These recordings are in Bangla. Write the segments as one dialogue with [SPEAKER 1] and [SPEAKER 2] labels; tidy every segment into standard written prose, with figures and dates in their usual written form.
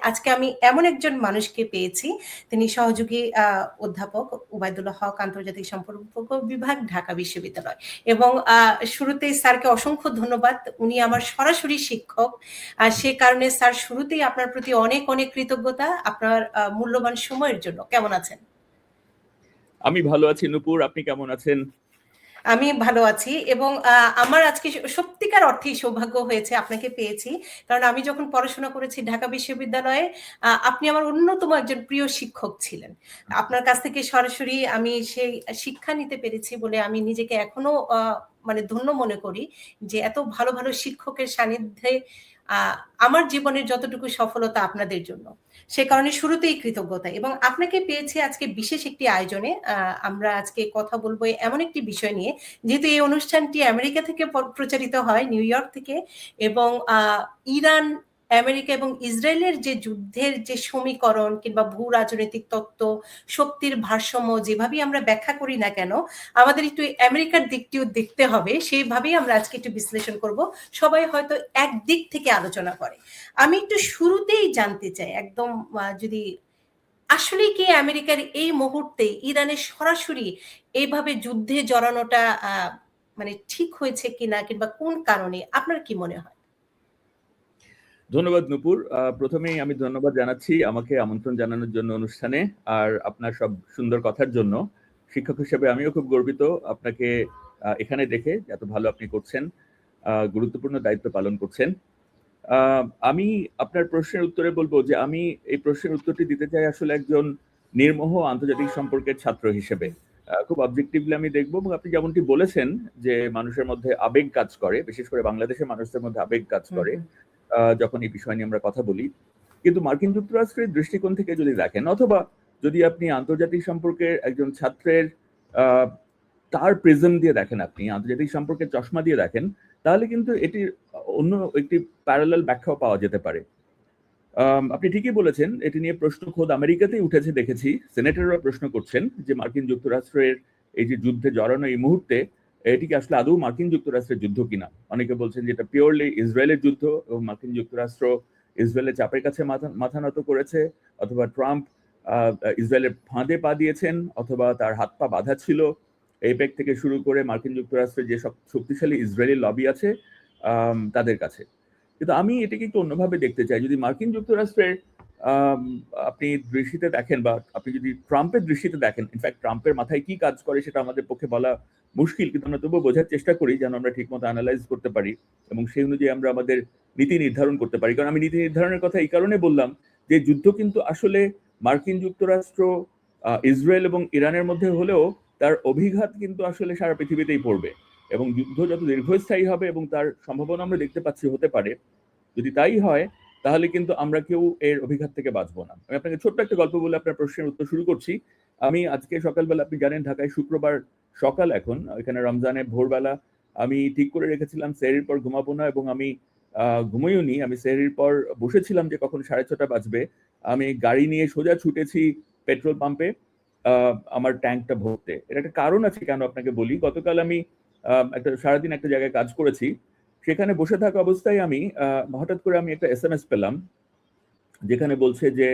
[SPEAKER 1] আজকে আমি এমন একজন মানুষকে পেয়েছি, তিনি সহযোগী অধ্যাপক উবাইদুল্লাহ হক, আন্তর্জাতিক সম্পর্ক বিভাগ, ঢাকা বিশ্ববিদ্যালয়। এবং শুরুতেই স্যারকে অসংখ্য ধন্যবাদ, উনি আমার সরাসরি শিক্ষক। সে কারণে স্যার শুরুতেই আপনার প্রতি অনেক অনেক কৃতজ্ঞতা আপনার মূল্যবান সময়ের জন্য। কেমন আছেন?
[SPEAKER 2] আমি ভালো আছি নূপুর, আপনি কেমন আছেন?
[SPEAKER 1] আমি ভালো আছি এবং আমার আজকে সত্যিকার অর্থেই সৌভাগ্য হয়েছে আপনাকে পেয়েছি, কারণ আমি যখন পড়াশোনা করেছি ঢাকা বিশ্ববিদ্যালয়ে আপনি আমার অন্যতম একজন প্রিয় শিক্ষক ছিলেন। আপনার কাছ থেকে সরাসরি আমি সেই শিক্ষা নিতে পেরেছি বলে আমি নিজেকে এখনো মানে ধন্য মনে করি যে এত ভালো ভালো শিক্ষকের সান্নিধ্যে আমার জীবনের যতটুকু সফলতা আপনাদের জন্য। সে কারণে শুরুতেই কৃতজ্ঞতা। এবং আপনাকে পেয়েছি আজকে বিশেষ একটি আয়োজনে। আমরা আজকে কথা বলবো এমন একটি বিষয় নিয়ে, যেহেতু এই অনুষ্ঠানটি আমেরিকা থেকে প্রচারিত হয়, নিউ ইয়র্ক থেকে, এবং ইরান, আমেরিকা এবং ইসরায়েলের যে যুদ্ধের যে সমীকরণ কিংবা ভূ রাজনৈতিক তত্ত্ব, শক্তির ভারসাম্য যেভাবেই আমরা ব্যাখ্যা করি না কেন, আমাদের একটু আমেরিকার দিকটিও দেখতে হবে। সেইভাবেই আমরা আজকে একটু বিশ্লেষণ করব। সবাই হয়তো এক দিক থেকে আলোচনা করে। আমি একটু শুরুতেই জানতে চাই, একদম যদি আসলে কি আমেরিকার এই মুহূর্তে ইরানের সরাসরি এইভাবে যুদ্ধে জড়ানোটা মানে ঠিক হয়েছে কিনা, কিংবা কোন কারণে, আপনার কি মনে হয়?
[SPEAKER 2] ধন্যবাদ নূপুর। প্রথমেই আমি ধন্যবাদ জানাচ্ছি আমাকে আমন্ত্রণ জানানোর জন্য অনুষ্ঠানে, আর আপনার সব সুন্দর কথার জন্য। শিক্ষক হিসেবে আমিও খুব গর্বিত আপনাকে এখানে দেখে, এত ভালো আপনি করছেন, গুরুত্বপূর্ণ দায়িত্ব পালন করছেন। আমি আপনার প্রশ্নের উত্তরে বলবো যে আমি এই প্রশ্নের উত্তরটি দিতে চাই আসলে একজন নির্মোহ আন্তর্জাতিক সম্পর্কের ছাত্র হিসেবে। খুব অবজেক্টিভলি আমি দেখবো, এবং আপনি যেমনটি বলেছেন যে মানুষের মধ্যে আবেগ কাজ করে, বিশেষ করে বাংলাদেশের মানুষদের মধ্যে আবেগ কাজ করে যখন এই বিষয় নিয়ে আমরা কথা বলি। কিন্তু মার্কিন যুক্তরাষ্ট্রের দৃষ্টিকোণ থেকে যদি দেখেন, অথবা যদি আপনি আন্তর্জাতিক সম্পর্কের একজন ছাত্রের তার প্রিজম দিয়ে দেখেন, আপনি আন্তর্জাতিক সম্পর্কের চশমা দিয়ে দেখেন, তাহলে কিন্তু এটির অন্য একটি প্যারালাল ব্যাখ্যাও পাওয়া যেতে পারে। আপনি ঠিকই বলেছেন, এটি নিয়ে প্রশ্ন খোদ আমেরিকাতেই উঠেছে, দেখেছি সেনেটররা প্রশ্ন করছেন যে মার্কিন যুক্তরাষ্ট্রের এই যে যুদ্ধে জড়ানো এই মুহূর্তে, এটি কি আসলে আদৌ মার্কিন যুক্তরাষ্ট্রের যুদ্ধ কিনা। অনেকে বলছেন যে এটা পিওরলি ইসরায়েলের যুদ্ধ, এবং মার্কিন যুক্তরাষ্ট্র ইসরায়েলের চাপের কাছে মাথা নত করেছে, অথবা ট্রাম্প ইসরায়েলের ফাঁদে পা দিয়েছেন, অথবা তার হাত পা বাঁধা ছিল। এপেক থেকে শুরু করে মার্কিন যুক্তরাষ্ট্রের যে সব শক্তিশালী ইসরায়েলি লবি আছে তাদের কাছে। কিন্তু আমি এটাকে একটু অন্যভাবে দেখতে চাই। যদি মার্কিন যুক্তরাষ্ট্রের আপনি দৃষ্টিতে দেখেন, বা আপনি যদি ট্রাম্পের দৃষ্টিতে দেখেন, ইনফ্যাক্ট ট্রাম্পের মাথায় কি কাজ করে সেটা আমাদের পক্ষে বলা মুশকিল, কিন্তু আমরা তবুও বোঝার চেষ্টা করি যেন আমরা ঠিকমতো অ্যানালাইজ করতে পারি এবং সেই অনুযায়ী আমরা আমাদের নীতি নির্ধারণ করতে পারি। কারণ আমি নীতি নির্ধারণের কথা এই কারণে বললাম যে যুদ্ধ কিন্তু আসলে মার্কিন যুক্তরাষ্ট্র, ইসরায়েল এবং ইরানের মধ্যে হলেও তার অভিঘাত কিন্তু আসলে সারা পৃথিবীতেই পড়বে, এবং যুদ্ধ যত দীর্ঘস্থায়ী হবে এবং তার সম্ভাবনা আমরা দেখতে পাচ্ছি হতে পারে, যদি তাই হয় তাহলে কিন্তু আমরা কেউ এর অভিঘাত থেকে বাঁচবো না। আমি আপনাকে ছোট্ট একটা গল্প বলে আপনার প্রশ্নের উত্তর শুরু করছি। আমি আজকে সকালবেলা, আপনি জানেন ঢাকায় শুক্রবার সকাল, এখন এখানে রমজানের ভোরবেলা, আমি ঠিক করে রেখেছিলাম সেহরির পর ঘুমাবো না, এবং আমি ঘুমোইও নি। আমি সেহরির পর বসেছিলাম যে কখন 6:30 বাজবে, আমি গাড়ি নিয়ে সোজা ছুটেছি পেট্রোল পাম্পে আমার ট্যাঙ্কটা ভরতে। এর একটা কারণ আছে, কেন আপনাকে বলি। গতকাল আমি একটা সারাদিন একটা জায়গায় কাজ করেছি, সেখানে বসে থাকা অবস্থায় আমি হঠাৎ করে আমি একটা SMS পেলাম, যেখানে বলছে যে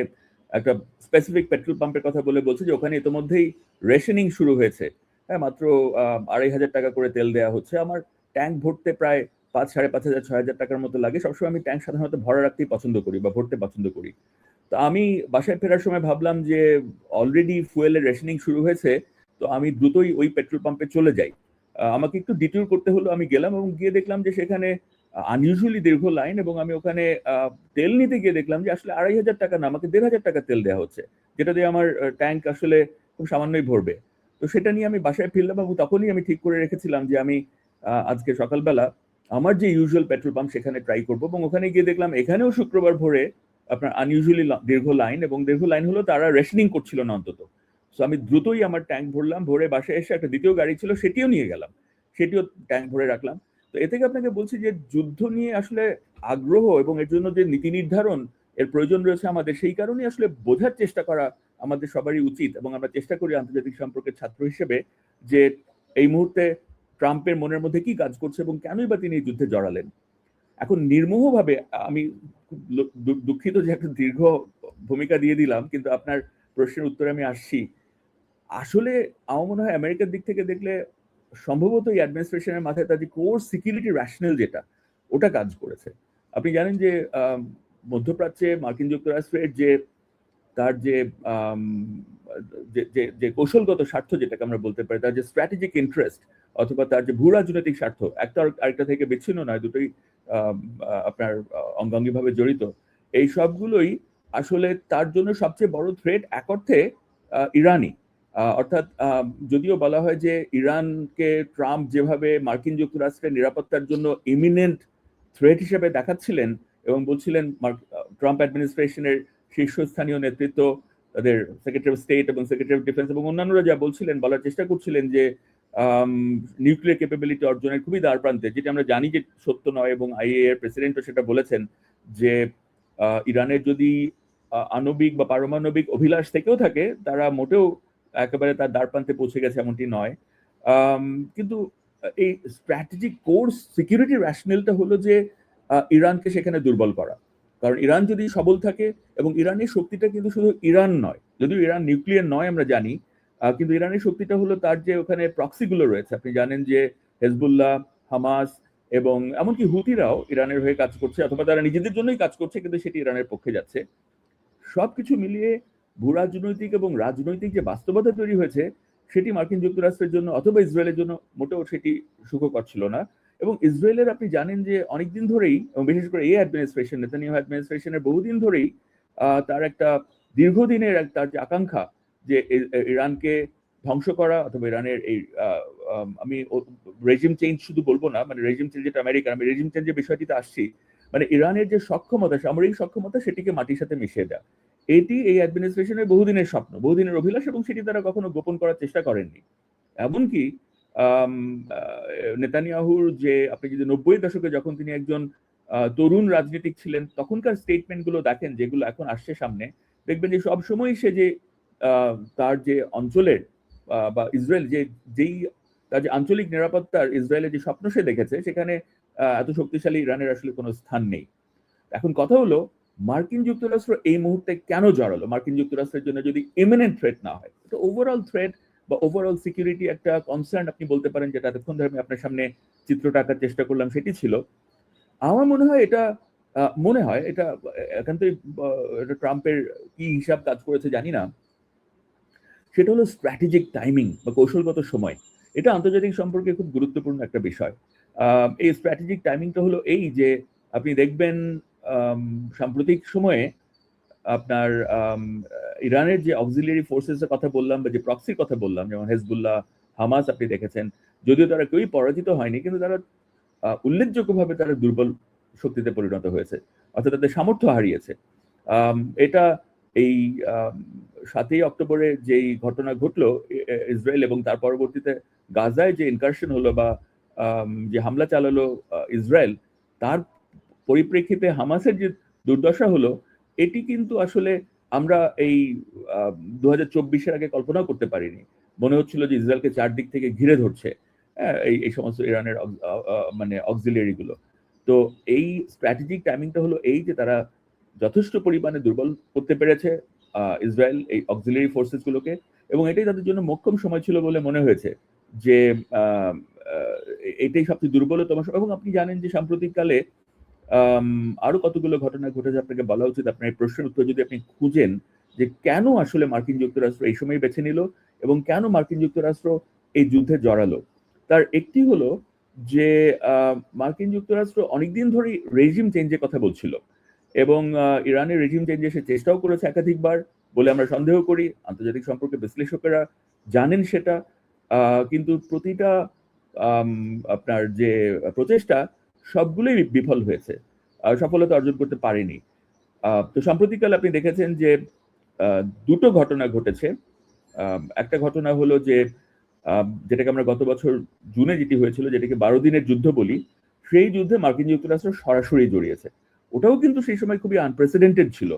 [SPEAKER 2] একটা স্পেসিফিক পেট্রোল পাম্পের কথা বলে বলছে যে ওখানে ইতিমধ্যেই রেশনিং শুরু হয়েছে। হ্যাঁ, মাত্র 2,500 টাকা করে তেল দেওয়া হচ্ছে। আমার ট্যাঙ্ক ভরতে প্রায় 5,000, 5,500, 6,000 টাকার মতো লাগে। সবসময় আমি ট্যাঙ্ক সাধারণত ভরা রাখতেই পছন্দ করি বা ভরতে পছন্দ করি। তো আমি বাসায় ফেরার সময় ভাবলাম যে অলরেডি ফুয়েলের রেশনিং শুরু হয়েছে, তো আমি দ্রুতই ওই পেট্রোল পাম্পে চলে যাই। আমাকে একটু ডিট্যুর করতে হলো, আমি গেলাম এবং গিয়ে দেখলাম যে সেখানে আনইউজুয়ালি দীর্ঘ লাইন, এবং আমি ওখানে তেল নিতে গিয়ে দেখলাম যে আসলে 2,500 টাকা না, আমাকে 1,500 টাকা তেল দেওয়া হচ্ছে, যেটা দিয়ে আমার ট্যাঙ্ক আসলে খুব সামান্যই ভরবে। তো সেটা নিয়ে আমি বাসায় ফিরলাম, এবং তখনই আমি ঠিক করে রেখেছিলাম যে আমি আজকে সকালবেলা আমার যে ইউজুয়াল পেট্রোল পাম্প সেখানে ট্রাই করবো, এবং ওখানে গিয়ে দেখলাম এখানেও শুক্রবার ভোরে আপনার আনইউজুয়ালি দীর্ঘ লাইন, এবং দীর্ঘ লাইন হলো তারা রেশনিং করছিল না অন্তত। সো আমি দ্রুতই আমার ট্যাঙ্ক ভরলাম, ভরে বাসায় এসে একটা দ্বিতীয় গাড়ি ছিল সেটিও নিয়ে গেলাম, সেটিও ট্যাঙ্ক ভরে রাখলাম। তো এ থেকে আপনাকে বলছি যে যুদ্ধ নিয়ে আসলে আগ্রহ এবং এর জন্য যে নীতি নির্ধারণ এর প্রয়োজন রয়েছে আমাদের, সেই কারণেই আসলে বোঝার চেষ্টা করা আমাদের সবারই উচিত, এবং আমরা চেষ্টা করি আন্তর্জাতিক সম্পর্কের ছাত্র হিসেবে যে এই মুহূর্তে ট্রাম্পের মনের মধ্যে কি কাজ করছে এবং কেনই বা তিনি এই যুদ্ধে জড়ালেন। এখন নির্মোহভাবে আমি দুঃখিত যে একটা দীর্ঘ ভূমিকা দিয়ে দিলাম, কিন্তু আপনার প্রশ্নের উত্তরে আমি আসছি। আসলে আমার মনে হয় আমেরিকার দিক থেকে দেখলে সম্ভবত এই অ্যাডমিনিস্ট্রেশনের মাথায় তাদের কোর সিকিউরিটি র্যাশনাল যেটা, ওটা কাজ করেছে। আপনি জানেন যে মধ্যপ্রাচ্যে মার্কিন যুক্তরাষ্ট্রের যে তার যে যে কৌশলগত স্বার্থ যেটাকে আমরা বলতে পারি, তার যে স্ট্র্যাটেজিক ইন্টারেস্ট অথবা তার যে ভূ রাজনৈতিক স্বার্থ, একটা আরেকটা থেকে বিচ্ছিন্ন নয়, দুটোই আপনার অঙ্গাঙ্গিভাবে জড়িত। এই সবগুলোই আসলে তার জন্য সবচেয়ে বড় থ্রেট এক অর্থে ইরানি। অর্থাৎ যদিও বলা হয় যে ইরানকে ট্রাম্প যেভাবে মার্কিন যুক্তরাষ্ট্রের নিরাপত্তার জন্য ইমিনেন্ট থ্রেট হিসেবে দেখাচ্ছিলেন এবং বলছিলেন ট্রাম্প অ্যাডমিনিস্ট্রেশনের শীর্ষস্থানীয় নেতৃত্ব, তাদের সেক্রেটারি অফ স্টেট এবং সেক্রেটারি অফ ডিফেন্স এবং অন্যান্যরা যা বলছিলেন, বলার চেষ্টা করছিলেন যে নিউক্লিয়ার ক্যাপাবিলিটি অর্জনের খুবই দ্বার প্রান্তে, যেটা আমরা জানি যে সত্য নয়, এবং আইএএ এর প্রেসিডেন্টও সেটা বলেছেন যে ইরানের যদি আণবিক বা পারমাণবিক অভিলাষ থেকেও থাকে, তারা মোটেও একেবারে তার দ্বার প্রান্তে পৌঁছে গেছে এমনটি নয়। কিন্তু এই স্ট্র্যাটেজিক কোর্স সিকিউরিটি র্যাশনালটা হলো যে ইরানকে সেখানে দুর্বল করা। কারণ ইরান যদি সবল থাকে, এবং ইরানের শক্তিটা কিন্তু শুধু ইরান নয়, যদিও ইরান নিউক্লিয়ার নয় আমরা জানি, কিন্তু ইরানের শক্তিটা হলো তার যে ওখানে প্রক্সিগুলো রয়েছে। আপনি জানেন যে হেজবুল্লাহ, হামাস এবং এমনকি হুতিরাও ইরানের হয়ে কাজ করছে, অথবা তারা নিজেদের জন্যই কাজ করছে, কিন্তু সেটি ইরানের পক্ষে যাচ্ছে। সবকিছু মিলিয়ে ভূ রাজনৈতিক এবং রাজনৈতিক যে বাস্তবতা তৈরি হয়েছে, সেটি মার্কিন যুক্তরাষ্ট্রের জন্য অথবা ইসরায়েলের জন্য মোটেও সেটি সুখকর ছিল না। এবং ইসরায়েলের আপনি জানেন যে অনেকদিন ধরেই, এবং বিশেষ করে এই অ্যাডমিনিস্ট্রেশন, নেতানিয়াহু অ্যাডমিনিস্ট্রেশনের বহুদিন ধরেই তার একটা দীর্ঘদিনের তার যে আকাঙ্ক্ষা যে ইরানকে ধ্বংস করা, অথবা ইরানের এই আমি রেজিম চেঞ্জ শুধু বলবো না, মানে রেজিম চেঞ্জ যেটা আমেরিকার, আমি রেজিম চেঞ্জের বিষয়টিতে আসছি, মানে ইরানের যে সক্ষমতা, সামরিক সক্ষমতা, সেটিকে মাটির সাথে মিশিয়ে দেয়। এটি এই অ্যাডমিনিস্ট্রেশনের বহুদিনের স্বপ্ন, বহুদিনের অভিলাষ, এবং সেটি তারা কখনো গোপন করার চেষ্টা করেননি। এমনকি নেতানিয়াহুর যে, আপনি যদি 90 দশকে যখন তিনি একজন তরুণ রাজনীতিক ছিলেন, তখনকার স্টেটমেন্ট গুলো দেখেন যেগুলো এখন আসছে সামনে, দেখবেন যে সবসময় সে যে তার যে অঞ্চলের বা ইসরায়েল যেই তার যে আঞ্চলিক নিরাপত্তার ইসরায়েলের যে স্বপ্ন সে দেখেছে, সেখানে এত শক্তিশালী ইরানের আসলে কোনো স্থান নেই। এখন কথা হলো, মার্কিন যুক্তরাষ্ট্র এই মুহূর্তে কেন জড়ালো? মার্কিন যুক্তরাষ্ট্রের জন্য যদি ইমিনেন্ট থ্রেট না হয়, এটা ওভারঅল থ্রেট বা ওভারঅল সিকিউরিটি একটা কনসার্ন আপনি বলতে পারেন, যেটা এতক্ষণ ধরে আমি আপনার সামনে চিত্রটা আঁকার চেষ্টা করলাম, সেটি ছিল। আমার মনে হয় এটা একান্তই ট্রাম্পের কি হিসাব কাজ করেছে জানি না, সেটা হলো স্ট্র্যাটেজিক টাইমিং বা কৌশলগত সময়। এটা আন্তর্জাতিক সম্পর্কে খুব গুরুত্বপূর্ণ একটা বিষয়। এই স্ট্র্যাটেজিক টাইমিংটা হলো এই যে, আপনি দেখবেন সাম্প্রতিক সময়ে আপনার ইরানের যে অক্সিলিয়ারি ফোর্সেস এর কথা বললাম, বা যে প্রক্সির কথা বললাম, যেমন হেজবুল্লাহ, হামাস, আপনি দেখেছেন যদিও তারা কেউই পরাজিত হয়নি, কিন্তু তারা উল্লেখযোগ্যভাবে তারা দুর্বল শক্তিতে পরিণত হয়েছে, অর্থাৎ তাদের সামর্থ্য হারিয়েছে। এটা এই 7ই অক্টোবরে যেই ঘটনা ঘটলো ইসরায়েল, এবং তার পরবর্তীতে গাজায় যে ইনকারশন হলো বা যে হামলা চালালো ইসরায়েল, তার পরিপ্রেক্ষিতে হামাসের যে দুর্দশা হলো, এটি কিন্তু আসলে আমরা এই 2024-এর আগে কল্পনা করতে পারিনি। মনে হচ্ছিল যে ইসরায়েলকে চারদিক থেকে ঘিরে ধরছে এই সমস্ত ইরানের মানে অক্সিলিয়ারি গুলো। তো এই স্ট্র্যাটেজিক টাইমিংটা হলো এই যে, তারা যথেষ্ট পরিমাণে দুর্বল করতে পেরেছে ইসরায়েল এই অক্সিলিয়ারি ফোর্সেস গুলোকে, এবং এটাই তাদের জন্য মোক্ষম সময় ছিল বলে মনে হয়েছে যে এটাই সবচেয়ে দুর্বলতম। এবং আপনি জানেন যে সাম্প্রতিককালে আরো কতগুলো ঘটনা ঘটেছে, আপনাকে বলা উচিত। আপনার এই প্রশ্নের উত্তর যদি আপনি খুঁজেন যে কেন আসলে মার্কিন যুক্তরাষ্ট্র এই সময় বেছে নিল এবং কেন মার্কিন যুক্তরাষ্ট্র এই যুদ্ধে জড়ালো, তার একটি হলো যে মার্কিন যুক্তরাষ্ট্র অনেকদিন ধরেই রেজিম চেঞ্জের কথা বলছিল, এবং ইরানের রেজিম চেঞ্জে সে চেষ্টাও করেছে একাধিকবার বলে আমরা সন্দেহ করি। আন্তর্জাতিক সম্পর্কে বিশ্লেষকেরা জানেন সেটা, কিন্তু প্রতিটা আপনার যে প্রচেষ্টা, সবগুলোই বিফল হয়েছে, সফলতা অর্জন করতে পারেনি। তো সাম্প্রতিককালে আপনি দেখেছেন যে দুটো ঘটনা ঘটেছে। একটা ঘটনা হলো যে, যেটাকে আমরা গত বছর জুনে যেটি হয়েছিল, যেটাকে 12 দিনের যুদ্ধ বলি, সেই যুদ্ধে মার্কিন যুক্তরাষ্ট্র সরাসরি জড়িয়েছে। ওটাও কিন্তু সেই সময় খুবই আনপ্রেসিডেন্টেড ছিল।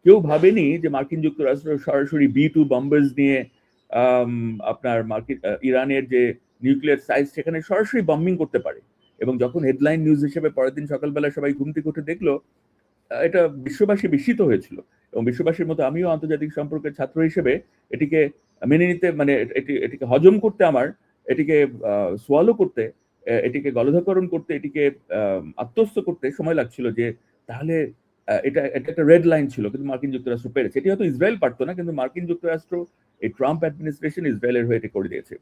[SPEAKER 2] কেউ ভাবেনি যে মার্কিন যুক্তরাষ্ট্র সরাসরি B-2 বম্বার্স নিয়ে আপনার ইরানের যে নিউক্লিয়ার সাইট, সেখানে সরাসরি বম্বিং করতে পারে। এবং যখন হেডলাইন নিউজ হিসেবে পরের দিন সকালবেলা সবাই ঘুম থেকে উঠে দেখলো, এটা বিশ্ববাসী বিস্মিত হয়েছিল। এবং বিশ্ববাসীর মতো আমিও আন্তর্জাতিক সম্পর্কের ছাত্র হিসেবে এটিকে মেনে নিতে, মানে এটিকে হজম করতে, আমার এটিকে সোয়ালো করতে, এটিকে গলধাকরণ করতে, এটিকে আত্মস্থ করতে সময় লাগছিল, যে তাহলে এটা একটা রেড লাইন ছিল, কিন্তু মার্কিন যুক্তরাষ্ট্র পেরেছে। এটি হয়তো ইসরায়েল পারতো না, কিন্তু মার্কিন যুক্তরাষ্ট্র, এই ট্রাম্প অ্যাডমিনিস্ট্রেশন ইসরায়েলের হয়ে এটি করে দিয়েছে।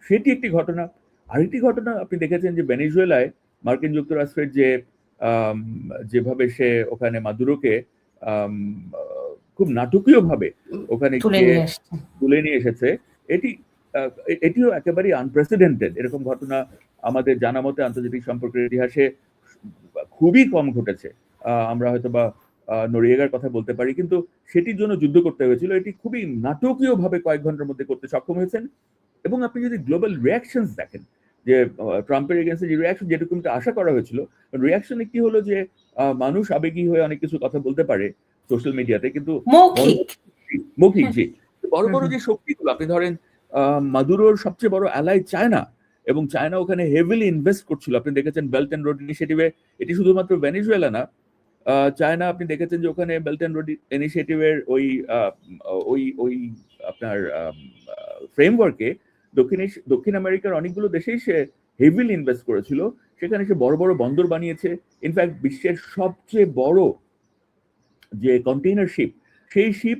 [SPEAKER 2] সেটি একটি ঘটনা। আরেকটি ঘটনা আপনি দেখেছেন যে ভেনেজুয়েলায় মার্কিন যুক্তরাষ্ট্রের যেভাবে সে ওখানে মাদুরোকে খুব নাটকীয়ভাবে ওখানে তুলে নিয়ে এসেছে, এটিও একেবারেই আনপ্রেসিডেন্টেড। এরকম ঘটনা আমাদের জানা মতে আন্তর্জাতিক সম্পর্কের ইতিহাসে খুবই কম ঘটেছে। আমরা হয়তো বা নরিয়েগার কথা বলতে পারি, কিন্তু সেটির জন্য যুদ্ধ করতে হয়েছিল। এটি খুবই নাটকীয়ভাবে কয়েক ঘন্টার মধ্যে করতে সক্ষম হয়েছেন। এবং আপনি যদি গ্লোবাল রিয়াকশনস দেখেন, যে ট্রাম্পের এগেন্সে যে রিয়াকশন, যেটুকুটা আশা করা হয়েছিল, রিয়াকশন একটি হলো যে মানুষ আবেগী হয়ে অনেক কিছু কথা বলতে পারে সোশ্যাল মিডিয়াতে, কিন্তু মৌখিক জি বড় বড় যে শক্তিগুলো, আপনি ধরেন মাদুরোর সবচেয়ে বড় অ্যালাই চায়না, এবং চায়না ওখানে হেভিলি ইনভেস্ট করছিল। আপনি দেখেছেন বেল্ট অ্যান্ড রোড ইনিশিয়েটিভে, এটি শুধুমাত্র ভেনেজুয়েলা না, চায়না আপনি দেখেছেন যে ওখানে বেল্ট অ্যান্ড রোড ইনিশিয়েটিভের ওই আপনার ফ্রেমওয়ার্কে দক্ষিণ আমেরিকার অনেকগুলো দেশেই সে হেভিলি ইনভেস্ট করেছিল। সেখানে সে বড় বড় বন্দর বানিয়েছে। ইনফ্যাক্ট বিশ্বের সবচেয়ে বড় যে কন্টেইনার শিপ, সেই শিপ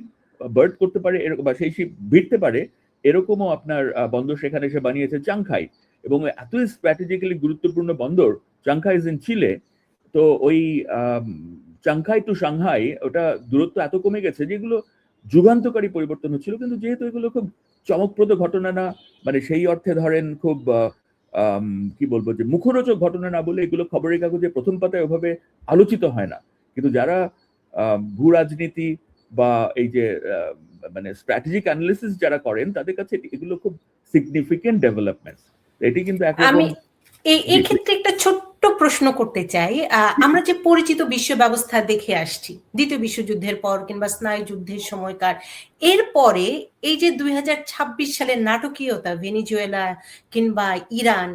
[SPEAKER 2] বার্থ করতে পারে এরকম, বা সেই শিপ ভিড়তে পারে এরকমও আপনার বন্দর সেখানে সে বানিয়েছে, চাংখাই। এবং এত স্ট্র্যাটেজিক্যালি গুরুত্বপূর্ণ বন্দর, চাংখাই ইজ ইন চিলে। তো ওই চাংখাই টু সাংহাই, ওটা দূরত্ব এত কমে গেছে যেগুলো যুগান্তকারী পরিবর্তন হচ্ছিল। কিন্তু যেহেতু এগুলো খুব চমকপ্রদ ঘটনা না, মানে সেই অর্থে ধরেন খুব কি বলবো, যে মুখরোচক ঘটনা না বলে এগুলো খবরের কাগজে প্রথম পাতায় ওভাবে আলোচিত হয় না। কিন্তু যারা ভূ রাজনীতি বা এই যে মানে স্ট্র্যাটেজিক অ্যানালিসিস যারা করেন, তাদের কাছে এগুলো খুব সিগনিফিকেন্ট ডেভেলপমেন্ট। এটি কিন্তু
[SPEAKER 1] আমি এই ক্ষেত্রে একটা ছোট্ট প্রশ্ন করতে চাই। আমরা যে পরিচিত বিশ্ব ব্যবস্থা দেখে আসছি দ্বিতীয় বিশ্বযুদ্ধের পর কিংবা স্নায়ু যুদ্ধের সময়কার, এরপরে এই যে 2026 সালের নাটকীয়তা, ভেনেজুয়েলা কিংবা ইরান,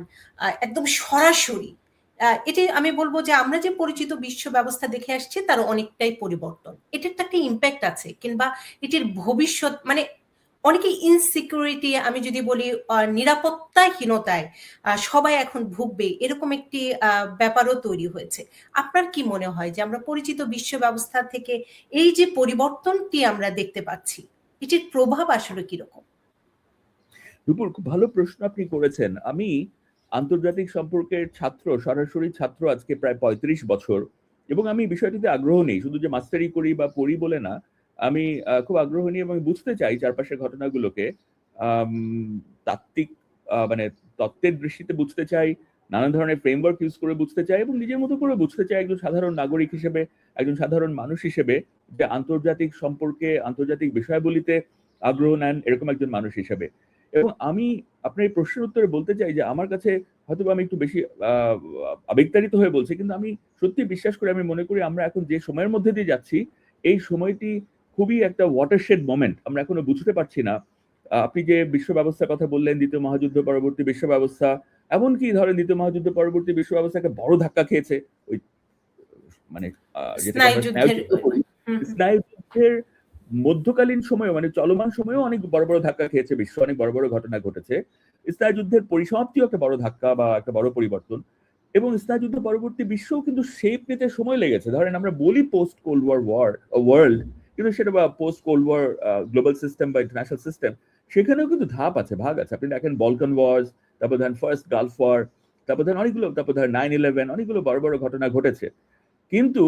[SPEAKER 1] একদম সরাসরি এটি আমি বলবো যে আমরা যে পরিচিত বিশ্ব ব্যবস্থা দেখে আসছি তার অনেকটাই পরিবর্তন। এটার তো একটা ইম্প্যাক্ট আছে, কিংবা এটির ভবিষ্যৎ, মানে অনেকে ইনসিকিউরিটি, আমি যদি বলি নিরাপত্তাহীনতায় সবাই এখন ভুগবে, এরকম একটি ব্যাপারও তৈরি হয়েছে। আপনার কি মনে হয় যে আমরা পরিচিত বিশ্ব ব্যবস্থা থেকে এই যে পরিবর্তনটি আমরা দেখতে পাচ্ছি, এটির প্রভাব আসলে কিরকম?
[SPEAKER 2] দুপুর, খুব ভালো প্রশ্ন আপনি করেছেন। আমি আন্তর্জাতিক সম্পর্কের ছাত্র, সরাসরি ছাত্র আজকে প্রায় 35 বছর, এবং আমি বিষয়টিতে আগ্রহ নেই, শুধু যে মাস্টারি করি বা পড়ি বলে না। আমি খুব আগ্রহ নিই এবং বুঝতে চাই চারপাশের ঘটনাগুলোকে তাত্ত্বিক, মানে তত্ত্বের দৃষ্টিতে বুঝতে চাই, নানা ধরনের ফ্রেমওয়ার্ক ইউজ করে বুঝতে চাই, এবং নিজের মতো করে বুঝতে চাই একজন সাধারণ নাগরিক হিসেবে, একজন সাধারণ মানুষ হিসেবে, যে আন্তর্জাতিক সম্পর্কে, আন্তর্জাতিক বিষয়াবলিতে আগ্রহ নেন এরকম একজন মানুষ হিসেবে। এবং আমি আপনার এই প্রশ্নের উত্তরে বলতে চাই যে আমার কাছে হয়তো আমি একটু বেশি আবেগতাড়িত হয়ে বলছি, কিন্তু আমি সত্যি বিশ্বাস করি, আমি মনে করি আমরা এখন যে সময়ের মধ্যে দিয়ে যাচ্ছি, এই সময়টি খুবই একটা ওয়াটারশেড মোমেন্ট। আমরা এখনো বুঝতে পারছি না। আপনি যে বিশ্ব ব্যবস্থার কথা বললেন, দ্বিতীয় মহাযুদ্ধ পরবর্তী বিশ্ব ব্যবস্থা, এমনকি ধরেন দ্বিতীয় মহাযুদ্ধ পরবর্তী বিশ্ব ব্যবস্থাকে বড় ধাক্কা খেয়েছে ওই মানে স্নায়ু যুদ্ধের মধ্যকালীন সময়ে, মানে চলমান সময়েও অনেক বড় বড় ধাক্কা খেয়েছে বিশ্ব, অনেক বড় বড় ঘটনা ঘটেছে। স্নায়ু যুদ্ধের পরিসমাপ্তিও একটা বড় ধাক্কা বা একটা বড় পরিবর্তন, এবং স্নায়ু যুদ্ধ পরবর্তী বিশ্বও কিন্তু শেপ নিতে সময় লেগেছে। ধরেন আমরা বলি পোস্ট কোল্ড ওয়ার ওয়ার্ল্ড, কিন্তু সেটা বা post cold war global system বা ইন্টারন্যাশনাল সিস্টেম, সেখানেও কিন্তু ধাপ আছে, ভাগ আছে। আপনি দেখেন বলকান ওয়ার্স, তারপর ধরেন ফার্স্ট গালফ ওয়ার, তারপর ধরেন অনেকগুলো, তারপর ধরেন 9/11, অনেকগুলো বড় বড় ঘটনা ঘটেছে। কিন্তু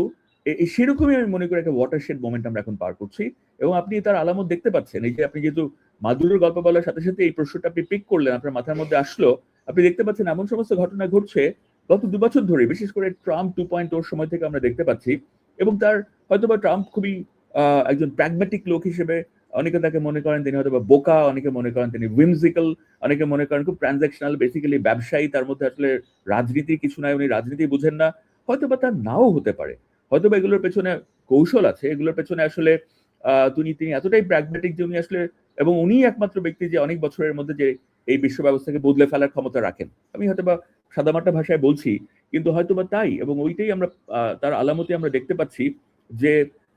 [SPEAKER 2] সেরকমই আমি মনে করি একটা ওয়াটারশেড মোমেন্ট আমরা এখন পার করছি, এবং আপনি তার আলামত দেখতে পাচ্ছেন। এই যে আপনি যেহেতু মাদুরোর গল্প বলার সাথে সাথে এই প্রশ্নটা আপনি পিক করলেন, আপনার মাথার মধ্যে আসলো, আপনি দেখতে পাচ্ছেন এমন সমস্ত ঘটনা ঘটছে গত 2 বছর ধরে, বিশেষ করে ট্রাম্প 2.0 সময় থেকে আমরা দেখতে পাচ্ছি। এবং তার হয়তোবা ট্রাম্প খুবই একজন প্র্যাগম্যাটিক লোক হিসেবে, অনেকে তাকে মনে করেন তিনি হয়তো বা বোকা, অনেকে মনে করেন তিনি উইমজিক্যাল, অনেকে মনে করেন খুব ট্রানজাকশনাল, বেসিক্যালি ব্যবসায়ী, তার মধ্যে আসলে রাজনীতির কিছু নাই, উনি রাজনীতি বুঝেন না। হয়তোবা তার নাও হতে পারে, হয়তোবা এগুলোর পেছনে কৌশল আছে, এগুলোর পেছনে আসলে তিনি এতটাই প্র্যাগম্যাটিক যে উনি আসলে, এবং উনি একমাত্র ব্যক্তি যে অনেক বছরের মধ্যে যে এই বিশ্ব ব্যবস্থাকে বদলে ফেলার ক্ষমতা রাখেন। আমি হয়তোবা সাদামাটা ভাষায় বলছি, কিন্তু হয়তোবা তাই, এবং ওইটাই আমরা তার আলামতে আমরা দেখতে পাচ্ছি যে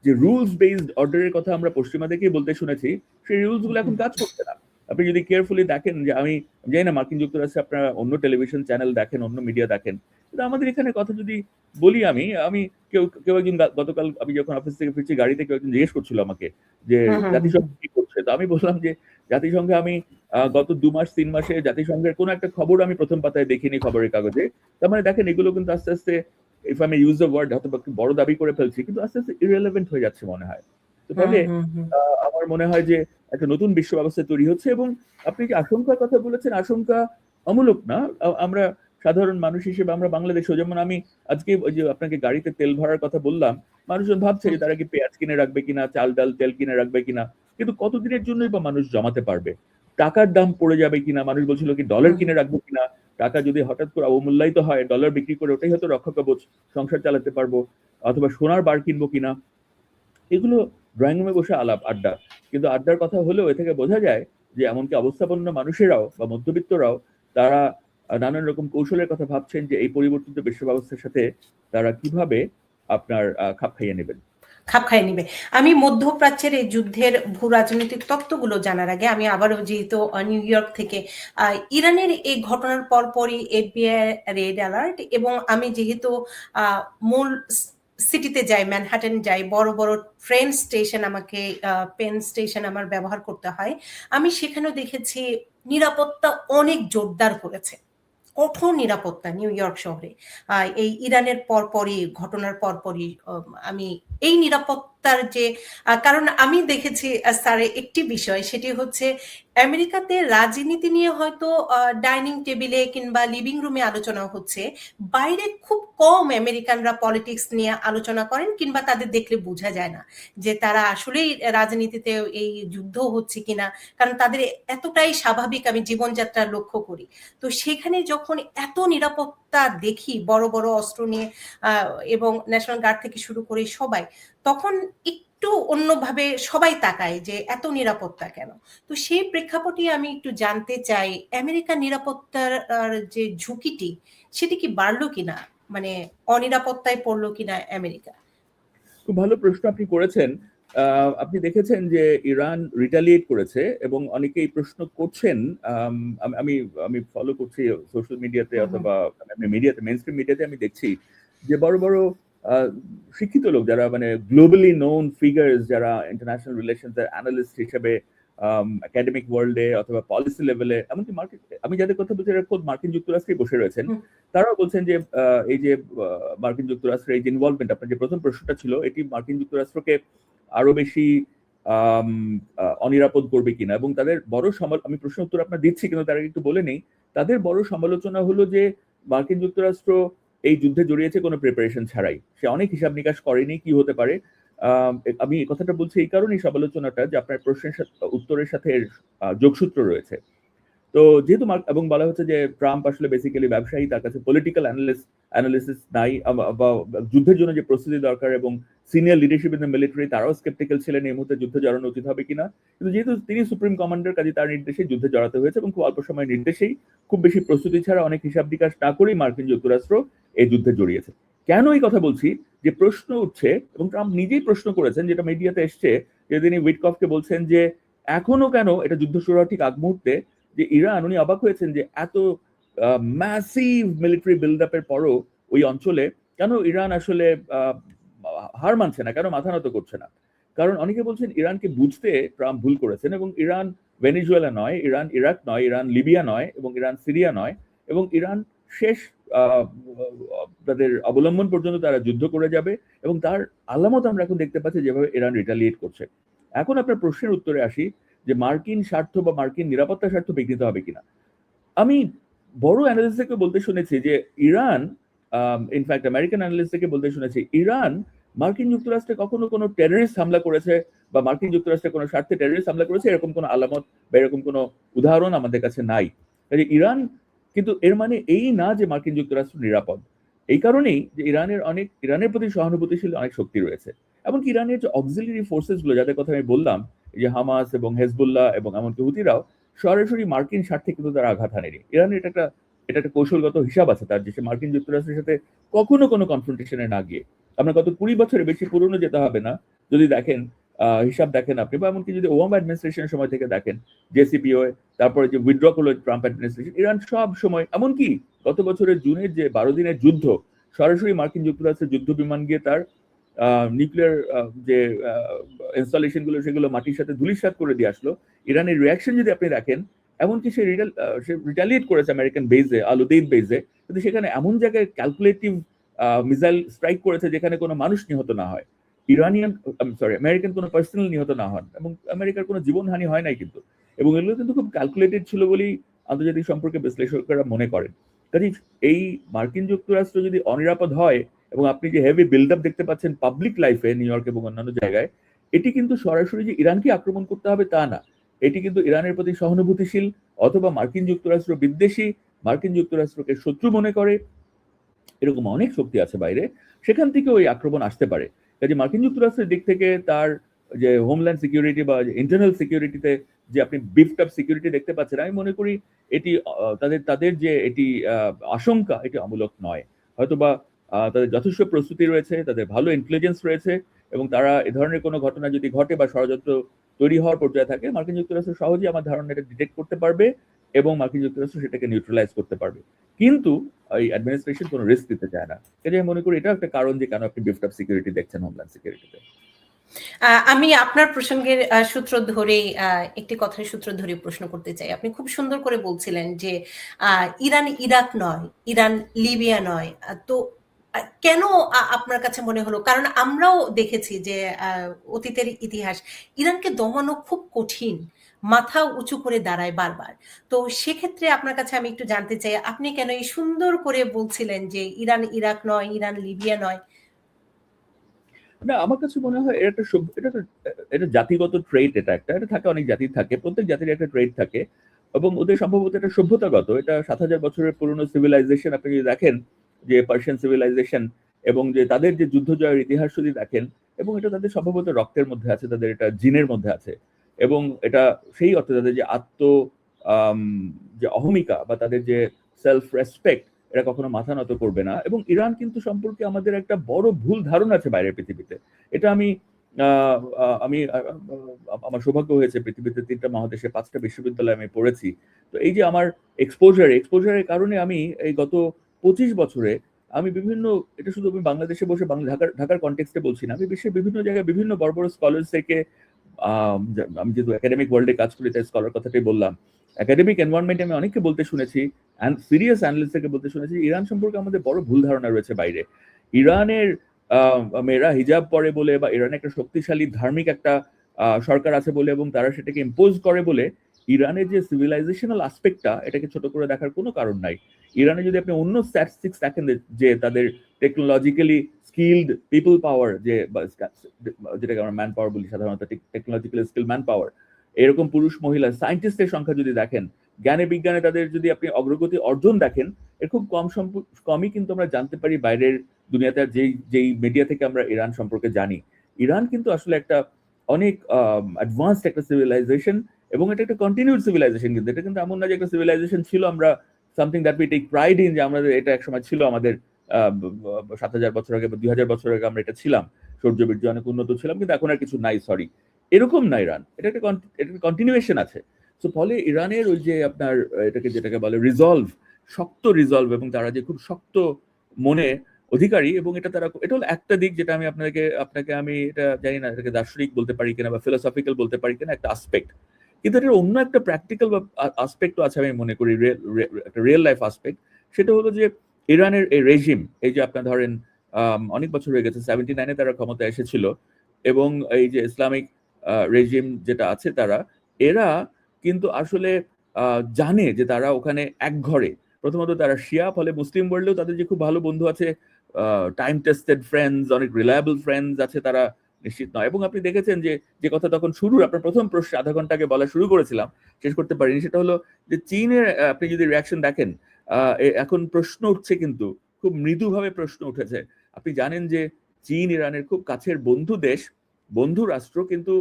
[SPEAKER 2] যে রুলস বেসড অর্ডারের কথা আমরা পশ্চিমা থেকেই বলতে শুনেছি, সেই রুলস গুলো এখন কাজ করছে না। আপনি যদি কেয়ারফুলি দেখেন, যে আমি জানি না মার্কিন যুক্তরাষ্ট্রে আপনারা অন্য টেলিভিশন চ্যানেল দেখেন, অন্য মিডিয়া দেখেন, কিন্তু আমাদের এখানে কথা যদি বলি, আমি আমি কেউ কেউ একজন গতকাল আমি যখন অফিস থেকে ফিরছি, গাড়িতে কেউ একজন জিজ্ঞেস করছিল আমাকে যে জাতিসংঘ কি করছে, তো আমি বললাম যে জাতিসংঘে আমি গত 2 মাস 3 মাসে জাতিসংঘের কোনো একটা খবর আমি প্রথম পাতায় দেখিনি খবরের কাগজে। তার মানে দেখেন, এগুলো কিন্তু আস্তে আস্তে, ইফ আমি ইউজ দ্য ওয়ার্ড, হয়তো একটু বড় দাবি করে ফেলছি, কিন্তু আস্তে আস্তে ইররেলেভেন্ট হয়ে যাচ্ছে মনে হয়। তো ফলে আমার মনে হয় যে একটা নতুন বিশ্ব ব্যবস্থা তৈরি হচ্ছে। এবং আপনি যে আশঙ্কার কথা বলেছেন, আশঙ্কা অমূলক না। আমরা সাধারণ মানুষ হিসেবে, আমরা বাংলাদেশেও, যেমন আমি আজকে ওই যে আপনাকে গাড়িতে তেল ভরার কথা বললাম, মানুষজন ভাবছে যে তারা কি পেঁয়াজ কিনে রাখবে কিনা, চাল ডাল তেল কিনে রাখবে কিনা, কিন্তু কতদিনের জন্যই বা মানুষ জমাতে পারবে? টাকার দাম পড়ে যাবে কিনা, মানুষ বলছিল কি ডলার কিনে রাখবো কিনা, টাকা যদি হঠাৎ করে অবমূল্যায়িত হয়, ডলার বিক্রি করে ওটাই হয়তো রক্ষা কবচ, সংসার চালাতে পারবো, অথবা সোনার বার কিনবো কিনা, এগুলো ড্রয়িং রুমে বসে আলাপ আড্ডা। কিন্তু আড্ডার কথা হলেও এ থেকে বোঝা যায় যে এমনকি অবস্থাপন্ন মানুষেরাও বা মধ্যবিত্তরাও তারা নানান রকম কৌশলের কথা ভাবছেন, যে এই পরিবর্তিত বিশ্ব ব্যবস্থার সাথে তারা কিভাবে আপনার খাপ খাইয়ে নেবেন।
[SPEAKER 1] খাপ খাইয়ে নিবে। আমি মধ্যপ্রাচ্যের এই যুদ্ধের ভূ রাজনৈতিক তত্ত্বগুলো জানার আগে আমি আবারও যেহেতু নিউ ইয়র্ক থেকে ইরানের এই ঘটনার পরপরই এফবিআই রেড অ্যালার্ট, এবং আমি যেহেতু মূল সিটিতে যাই, ম্যানহাটেন যাই, বড় বড় ট্রেন স্টেশন, আমাকে পেন স্টেশন আমার ব্যবহার করতে হয়, আমি সেখানেও দেখেছি নিরাপত্তা অনেক জোরদার করেছে, কঠোর নিরাপত্তা নিউ ইয়র্ক শহরে। এই ইরানের পরপরই, ঘটনার পরপরই আমি এই নিরাপত্তার যে কারণ আমি দেখেছি স্যারে একটি বিষয়, সেটি হচ্ছে আমেরিকাতে রাজনীতি নিয়ে হয়তো ডাইনিং টেবিলে কিংবা লিভিং রুমে আলোচনা হচ্ছে, বাইরে খুব কম আমেরিকানরা পলিটিক্স নিয়ে আলোচনা করেন, কিংবা তাদের দেখলে বোঝা যায় না যে তারা আসলেই রাজনীতিতে এই যুদ্ধ হচ্ছে কিনা, কারণ তাদের এতটাই স্বাভাবিক আমি জীবনযাত্রা লক্ষ্য করি। তো সেখানে যখন এত নিরাপত্তা দেখি, বড় বড় অস্ত্র নিয়ে এবং ন্যাশনাল গার্ড থেকে শুরু করে সবাই, তখন একটু অন্যভাবে সবাই তাকায় যে এত নিরাপত্তা কেন। তো সেই প্রেক্ষাপটে আমি একটু জানতে চাই, আমেরিকার নিরাপত্তার যে ঝুঁকিটি, সেটি কি বাড়লো কিনা, মানে অনিরাপত্তায় পড়লো কিনা আমেরিকা?
[SPEAKER 2] খুব ভালো প্রশ্ন আপনি করেছেন। আপনি দেখেছেন যে ইরান রিটালিয়েট করেছে, এবং অনেকেই প্রশ্ন করছেন। আমি আমি ফলো করছি সোশ্যাল মিডিয়াতে, অথবা মিডিয়াতে, মেইনস্ট্রিম মিডিয়াতে আমি দেখছি যে বড় বড় শিক্ষিত লোক, যারা মানে গ্লোবালি নোন ফিগার্স, যারা ইন্টারন্যাশনাল রিলেশনস এর অ্যানালিস্ট হিসেবে একাডেমিক ওয়ার্ল্ডে অথবা পলিসি লেভেলে, এমনকি মার্কেট, আমি যাদের কথা বলছি খোদ মার্কিন যুক্তরাষ্ট্রে বসে রয়েছেন, তারাও বলছেন যে এই যে মার্কিন যুক্তরাষ্ট্রের এই যে ইনভলভমেন্ট, আপনার যে প্রথম প্রশ্নটা ছিল, এটি মার্কিন যুক্তরাষ্ট্রকে আরো বেশি অনিরাপদ করবে কিনা। এবং তাদের বড় আমি প্রশ্ন উত্তর আপনার দিচ্ছি, কিন্তু তারা একটু বলে নেই, তাদের বড় সমালোচনা হলো যে মার্কিন যুক্তরাষ্ট্র এই যুদ্ধে জড়িয়েছে কোনো প্রিপারেশন ছাড়াই, সে অনেক হিসাব নিকাশ করেনি কি হতে পারে। আমি এই কথাটা বলছি এই কারণেই, সমালোচনাটা, যে আপনার প্রশ্নের উত্তরের সাথে যোগসূত্র রয়েছে। তো যেহেতু এবং বলা হচ্ছে যে ট্রাম্প আসলে বেসিক্যালি ব্যবসায়ী, তার কাছে পলিটিক্যাল অ্যানালিসিস নাই, বা যুদ্ধের জন্য যে প্রস্তুতি দরকার, এবং senior leadership in the military তারাও স্কেপটিক্যাল ছিলেন এই মুহূর্তে যুদ্ধে জড়ানো উচিত হবে কিনা। কিন্তু যেহেতু তিনি সুপ্রিম কমান্ডার, কাজে তার নির্দেশে যুদ্ধে জড়াতে হয়েছে, এবং খুব অল্প সময়ের নির্দেশেই, খুব বেশি প্রস্তুতি ছাড়া, অনেক হিসাব নিকাশ না করেই মার্কিন যুক্তরাষ্ট্র এই যুদ্ধে জড়িয়েছে। কেন এই কথা বলছি? যে প্রশ্ন উঠছে, এবং ট্রাম্প নিজেই প্রশ্ন করেছেন, যেটা মিডিয়াতে এসছে, যে তিনি উইটকফকে বলছেন যে এখনো কেন, এটা যুদ্ধ শুরু হওয়ার ঠিক আগ মুহূর্তে, যে ইরান, উনি অবাক হয়েছেন যে এত ম্যাসিভ মিলিটারি বিল্ড আপের পরও ওই অঞ্চলে কেন ইরান আসলে হার মানছে না, কেন মাথা নত করছে না। কারণ অনেকে বলছেন ইরানকে বুঝতে ট্রাম্প ভুল করেছেন, এবং ইরান ভেনেজুয়েলা নয়, ইরান ইরাক নয়, ইরান লিবিয়া নয়, এবং ইরান সিরিয়া নয়, এবং ইরান শেষ তাদের অবলম্বন পর্যন্ত তারা যুদ্ধ করে যাবে, এবং তার আলামত আমরা এখন দেখতে পাচ্ছি যেভাবে ইরান রিটালিয়েট করছে। এখন আপনার প্রশ্নের উত্তরে আসি, যে মার্কিন স্বার্থ বা মার্কিন নিরাপত্তা স্বার্থ বিঘ্নিত হবে কিনা। আমি বড় অ্যানালিস্ট থেকে বলতে শুনেছি যে ইরান, ইনফ্যাক্ট আমেরিকান অ্যানালিস্ট থেকে বলতে শুনেছি, ইরান মার্কিন যুক্তরাষ্ট্রে কখনো কোনো টেররিস্ট হামলা করেছে, বা মার্কিন যুক্তরাষ্ট্রে কোনো স্বার্থে টেররিস্ট হামলা করেছে, এরকম কোনো আলামত বা এরকম কোনো উদাহরণ আমাদের কাছে নাই। কাজে ইরান, কিন্তু এর মানে এই না যে মার্কিন যুক্তরাষ্ট্র নিরাপদ। এই কারণেই যে ইরানের প্রতি সহানুভূতিশীল অনেক শক্তি রয়েছে। এমনকি ইরানের যে অক্সিলারি ফোর্সেস গুলো, যাদের কথা আমি বললাম, যে হামাস এবং হেজবুল্লাহ এবং এমনকি হুতিরাও, সরাসরি মার্কিন স্বার্থে কিন্তু তারা আঘাত হানেনি। ইরানের এটা একটা এটা একটা কৌশলগত হিসাব আছে তার, যে সে মার্কিন যুক্তরাষ্ট্রের সাথে কখনো কোনো কনফ্রন্টেশনে না গিয়ে, আপনার গত 20 বছরের বেশি পুরনো যেতে হবে না, যদি দেখেন হিসাব দেখেন আপনি, বা এমনকি যদি ওবামা অ্যাডমিনিস্ট্রেশনের সময় থেকে দেখেন, জেসিপিওএ, তারপরে যে উইথড্র করলো ট্রাম্প অ্যাডমিনিস্ট্রেশন, ইরান সব সময়, এমনকি গত বছরের জুনের যে 12 দিনের যুদ্ধ, সরাসরি মার্কিন যুক্তরাষ্ট্রের যুদ্ধ বিমান গিয়ে তার নিউক্লিয়ার যে ইনস্টলেশন গুলো সেগুলো মাটির সাথে ধুলিসাৎ করে দিয়ে আসলো। ইরানের রিয়াকশন যদি আপনি দেখেন, এমনকি সে রিটালিয়েট করেছে আমেরিকান বেজে, আলুদেইদ বেজে, কিন্তু সেখানে এমন জায়গায় ক্যালকুলেটিভ মিসাইল স্ট্রাইক করেছে যেখানে কোনো মানুষ নিহত না হয়, আমেরিকান কোনো পার্সোনাল নিহত না হন, এবং আমেরিকার কোনো জীবনহানি হয় নাই কিন্তু, এবং এগুলো কিন্তু খুব ক্যালকুলেটেড ছিল বলেই আন্তর্জাতিক সম্পর্কে বিশ্লেষকরা মনে করেন। কাজে এই মার্কিন যুক্তরাষ্ট্র যদি অনিরাপদ হয়, এবং আপনি যে হেভি বিল্ড আপ দেখতে পাচ্ছেন পাবলিক লাইফে নিউ ইয়র্ক এবং অন্যান্য জায়গায়, এটি কিন্তু সরাসরি যে ইরানকে আক্রমণ করতে হবে তা না, এটি কিন্তু ইরানের প্রতি সহানুভূতিশীল, অথবা মার্কিন যুক্তরাষ্ট্র বিদ্বেষী, মার্কিন যুক্তরাষ্ট্রকে শত্রু মনে করে, এরকম অনেক শক্তি আছে বাইরে, সেখান থেকে ওই আক্রমণ আসতে পারে। কাজে মার্কিন যুক্তরাষ্ট্রের দিক থেকে তার যে হোমল্যান্ড সিকিউরিটি বা ইন্টারনাল সিকিউরিটিতে যে আপনি বিফড আপ সিকিউরিটি দেখতে পাচ্ছেন, আমি মনে করি এটি তাদের যে এটি আশঙ্কা, এটি অমূলক নয়। হয়তোবা তাদের যথেষ্ট প্রস্তুতি রয়েছে, তাদের ভালো ইন্টেলিজেন্স রয়েছে, এবং তারা এ ধরনের কোনো ঘটনা যদি ঘটে বা ষড়যন্ত্র তৈরি হওয়ার পর্যায়ে থাকে, মার্কিন যুক্তরাষ্ট্র সহজেই আমার ধারণা এটা ডিটেক্ট করতে পারবে এবং মার্কিন যুক্তরাষ্ট্র সেটাকে নিউট্রালাইজ করতে পারবে। কিন্তু এই অ্যাডমিনিস্ট্রেশন কোনো রিস্ক নিতে চায় না। কাজে আমি মনে করি এটা একটা কারণ যে কেন আপনি বিফড আপ সিকিউরিটি দেখছেন হোমল্যান্ড সিকিউরিটিতে।
[SPEAKER 1] আমি আপনার প্রসঙ্গের সূত্র ধরেই একটি কথার সূত্র ধরে প্রশ্ন করতে চাই। আপনি খুব সুন্দর করে বলছিলেন যে ইরান ইরাক নয়, ইরান লিবিয়া নয়। তো কেন আপনার কাছে মনে হলো? কারণ আমরাও দেখেছি যে অতীতের ইতিহাস ইরানকে দমানো খুব কঠিন, মাথা উঁচু করে দাঁড়ায় বারবার। তো সেক্ষেত্রে আপনার কাছে আমি একটু জানতে চাই, আপনি কেন এই সুন্দর করে বলছিলেন যে ইরান ইরাক নয়, ইরান লিবিয়া নয়?
[SPEAKER 2] না, আমার কাছে মনে হয় এটা জাতিগত ট্রেট, এটা থাকে, অনেক জাতির থাকে, প্রত্যেক জাতির একটা ট্রেট থাকে, এবং ওদের সম্ভবত এটা সভ্যতাগত, এটা 7,000 বছরের পুরনো সিভিলাইজেশন। আপনি যদি দেখেন যে পার্সিয়ান সিভিলাইজেশন, এবং যে তাদের যে যুদ্ধ জয়ের ইতিহাস যদি দেখেন, এবং এটা তাদের সম্ভবত রক্তের মধ্যে আছে, তাদের এটা জিনের মধ্যে আছে, এবং এটা সেই অর্থে তাদের যে আম, যে অহমিকা বা তাদের যে সেলফ রেসপেক্ট, এরা কখনো মাথা নত করবে না। এবং ইরান কিন্তু সম্পর্কে আমাদের একটা বড় ভুল ধারণা আছে বাইরের পৃথিবীতে। এটা আমি আমার সৌভাগ্য হয়েছে পৃথিবীতে 3টা মহাদেশে 5টা বিশ্ববিদ্যালয়ে আমি পড়েছি। তো এই যে আমার এক্সপোজারের কারণে আমি এই গত 25 বছরে আমি বিভিন্ন, এটা শুধু আমি বাংলাদেশে বসে ঢাকার কনটেক্সটে বলছি না, আমি বিশ্বের বিভিন্ন জায়গায় বিভিন্ন বড় বড় স্কলার্স থেকে, আমি যেহেতু একাডেমিক ওয়ার্ল্ডে কাজ করি তাই স্কলার কথাটাই বললাম, একাডেমিক এনভায়রনমেন্টে আমি অনেককে বলতে শুনেছি, সিরিয়াস অ্যানালিস্ট থেকে বলতে শুনেছি, ইরান সম্পর্কে আমাদের বড় ভুল ধারণা রয়েছে বাইরে। ইরানের মেয়েরা হিজাব পরে বলে, বা ইরানে একটা শক্তিশালী ধার্মিক একটা সরকার আছে বলে, এবং তারা সেটাকে ইম্পোজ করে বলে, ইরানের যে সিভিলাইজেশনাল আসপেক্টটা, এটাকে ছোট করে দেখার কোনো কারণ নাই। ইরানে যদি আপনি অন্য স্ট্যাটিস্টিক্স দেখেন, যে তাদের টেকনোলজিক্যালি স্কিলড পিপল পাওয়ার, যেটাকে আমরা ম্যান পাওয়ার বলি সাধারণত, টেকনোলজিক্যালি স্কিল ম্যান পাওয়ার, এরকম পুরুষ মহিলা সায়েন্টিস্টের সংখ্যা যদি দেখেন, জ্ঞানে বিজ্ঞানে তাদের যদি আপনি অগ্রগতি অর্জন দেখেন, এর খুব কমই কিন্তু আমরা জানতে পারি বাইরের দুনিয়াতে, যেই মিডিয়া থেকে আমরা ইরান সম্পর্কে জানি। ইরান কিন্তু আসলে একটা অনেক অ্যাডভান্সড একটা সিভিলাইজেশন, এবং এটা একটা কন্টিনিউড সিভিলাইজেশন। কিন্তু এটা কিন্তু এমন না যে একটা সিভিলাইজেশন ছিল আমরা something that we take pride in, যে আমাদের এটা একসময় ছিল, আমাদের 7,000 বছর আগে বা 2,000 বছর আগে আমরা এটা ছিলাম, সৌর্য বীর্য অনেক উন্নত ছিলাম, কিন্তু এখন আর কিছু নাই, সরি, এরকম না। ইরান এটা একটা কন্টিনিউয়েশন আছে। তো ফলে ইরানের ওই যে আপনার যেটাকে বলে রিজলভ, শক্ত রিজলভ, এবং তারা যে খুব শক্ত মনে অধিকারী, এবং এটা হলো একটা দিক, যেটা আমি আপনাকে আমি এটা জানি না এটাকে দার্শনিক বলতে পারি কিনা বা ফিলোসফিক্যাল বলতে পারি কিনা, একটা আসপেক্ট। কিন্তু এটার অন্য একটা প্র্যাকটিক্যাল আসপেক্টও আছে, আমি মনে করি একটা রিয়েল লাইফ আসপেক্ট। সেটা হলো যে ইরানের এই রেজিম, এই যে আপনার ধরেন অনেক বছর হয়ে গেছে, 79-এ তারা ক্ষমতা এসেছিল, এবং এই যে ইসলামিক রেজিম যেটা আছে, এরা কিন্তু আসলে জানে যে তারা ওখানে এক ঘরে, প্রথমত তারা শিয়া, ফলে মুসলিম ওয়ার্ল্ডেও তাদের যে খুব ভালো বন্ধু আছে, টাইম টেস্টেড ফ্রেন্ডস, অনেক রিলায়েবল ফ্রেন্ডস আছে, তারা নিশ্চিত নয়। এবং আপনি দেখেছেন যে কথা তখন আপনার প্রথম প্রশ্নে আধা ঘন্টা আগে বলা শুরু করেছিলাম, শেষ করতে পারিনি, সেটা হলো যে চীনের আপনি যদি রিয়াকশন দেখেন, এখন প্রশ্ন উঠছে, কিন্তু খুব মৃদুভাবে প্রশ্ন উঠেছে। আপনি জানেন যে চীন ইরানের খুব কাছের বন্ধু দেশ, বন্ধু রাষ্ট্র, কিন্তু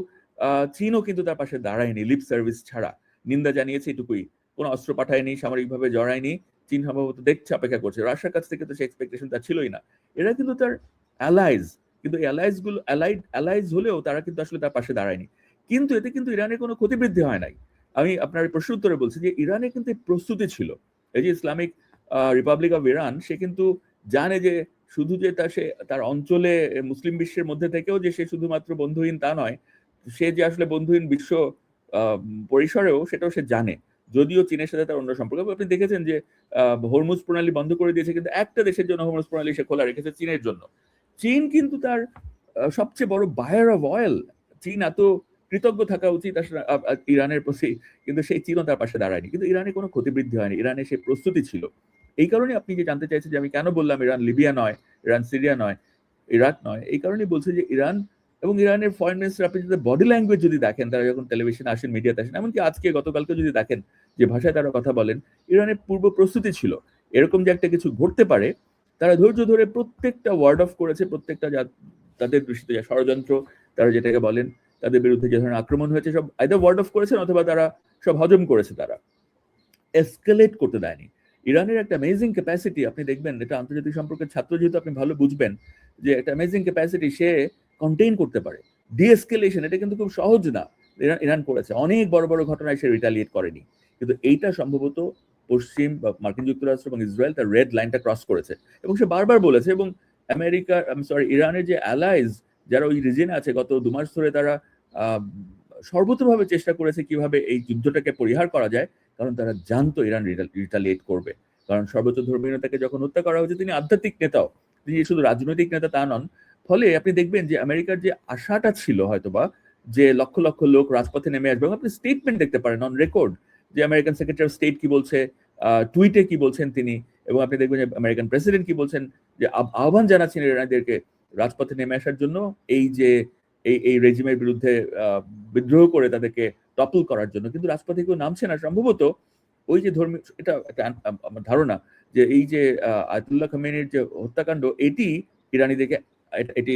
[SPEAKER 2] চীনও কিন্তু তার পাশে দাঁড়ায়নি লিপ সার্ভিস ছাড়া, নিন্দা জানিয়েছে এটুকুই, কোনো অস্ত্র পাঠায়নি, সামরিকভাবে জড়ায়নি, চীন সম্ভবত দেখছে, অপেক্ষা করছে। রাশিয়ার কাছ থেকে তো সেই এক্সপেকটেশন তার ছিলই না। এরা কিন্তু তার অ্যালাইজ, কিন্তু অ্যালাইজ গুলো অ্যালাইজ হলেও তারা কিন্তু আসলে তার পাশে দাঁড়ায়নি। কিন্তু এতে কিন্তু ইরানের কোনো ক্ষতিবৃদ্ধি হয় নাই। আমি আপনার প্রশ্ন উত্তরে বলছি যে ইরানের কিন্তু প্রস্তুতি ছিল। এই যে ইসলামিক রিপাবলিক অফ ইরান, সে কিন্তু জানে যে শুধু যে তার অঞ্চলে মুসলিম বিশ্বের মধ্যে থেকেও যে সে শুধুমাত্র বন্ধুহীন তা নয়, সে যে আসলে বন্ধুহীন বিশ্ব পরিসরেও সেটাও সে জানে। যদিও চীনের সাথে তার অন্য সম্পর্ক, আপনি দেখেছেন যে হরমুজ প্রণালী বন্ধ করে দিয়েছে, কিন্তু একটা দেশের জন্য হরমুজ প্রণালী সে খোলা রেখেছে, চীনের জন্য। চীন কিন্তু তার সবচেয়ে বড় বায়ার অফ অয়েল। চীন এত কৃতজ্ঞ থাকা উচিত ইরানের প্রতি, কিন্তু সেই চীনও তার পাশে দাঁড়ায়নি। কিন্তু ইরানে কোনো ক্ষতিবৃদ্ধি হয়নি, ইরানে সে প্রস্তুতি ছিল। এই কারণে আপনি যে জানতে চাইছেন যে আমি কেন বললাম ইরান লিবিয়া নয়, ইরান সিরিয়া নয়, ইরাক নয়, এই কারণেই বলছে যে ইরান এবং ইরানের ফরেন মিনিস্টার, আপনি যদি বডি ল্যাঙ্গুয়েজ যদি দেখেন, তারা যখন টেলিভিশনে আসেন, মিডিয়াতে আসেন, এমনকি আজকে গতকালকে যদি দেখেন যে ভাষায় তারা কথা বলেন, ইরানের পূর্ব প্রস্তুতি ছিল এরকম যে একটা কিছু ঘটতে পারে। তারা ধৈর্য ধরে প্রত্যেকটা ওয়ার্ড অফ করেছে, প্রত্যেকটা তাদের দৃষ্টিতে যা ষড়যন্ত্র তারা যেটাকে বলেন, তাদের বিরুদ্ধে যে ধরনের আক্রমণ হয়েছে, সব আইদার ওয়ার্ড অফ করেছেন অথবা তারা সব হজম করেছে, তারা এসকেলেট করতে দেয়নি। ইরানের একটা অ্যামেজিং ক্যাপাসিটি, আপনি দেখবেন, এটা আন্তর্জাতিক সম্পর্কের ছাত্র যেহেতু আপনি ভালো বুঝবেন, যে একটা অ্যামেজিং ক্যাপাসিটি সে কন্টেইন করতে পারে। ডিএসকেলেশন এটা কিন্তু খুব সহজ না, ইরান করেছে। অনেক বড় বড় ঘটনায় সে রিটালিয়েট করেনি, কিন্তু এইটা সম্ভবত পশ্চিম বা মার্কিন যুক্তরাষ্ট্র এবং ইসরায়েল তার রেড লাইনটা ক্রস করেছে, এবং সে বারবার বলেছে। এবং আমেরিকার ইরানের যে অ্যালাইজ যারা ওই রিজনে আছে, গত 2 মাস ধরে তারা সর্বতভাবে চেষ্টা করেছে কিভাবে এই যুদ্ধটাকে পরিহার করা যায়, কারণ তারা জানতো ইরান রিটালিয়েট করবে। কারণ সর্বোচ্চ ধর্মীয় নেতাকে যখন হত্যা করা হয়েছে, তিনি আধ্যাত্মিক নেতাও, তিনি শুধু রাজনৈতিক নেতা তা নন। ফলে আপনি দেখবেন যে আমেরিকার যে আশাটা ছিল হয়তোবা যে লক্ষ লক্ষ লোক রাজপথে নেমে আসবে, এবং আপনি স্টেটমেন্ট দেখতে পারেন অন রেকর্ড যে আমেরিকান সেক্রেটারি অফ স্টেট কি বলছে, টুইটে কি বলছেন তিনি, এবং আপনি দেখবেন যে আমেরিকান প্রেসিডেন্ট কি বলছেন, যে আহ্বান জানাচ্ছেন ইরানিদেরকে রাজপথে নেমে আসার জন্য, এই যে এই রেজিমের বিরুদ্ধে বিদ্রোহ করে তাদেরকে টপল করার জন্য। কিন্তু রাজপথে কেউ নামছে না। সম্ভবত ওই যে ধর্মীয়, এটা আমার ধারণা যে এই যে আয়াতুল্লাহ খামেনির যে হত্যাকাণ্ড, এটি ইরানিদেরকে এটি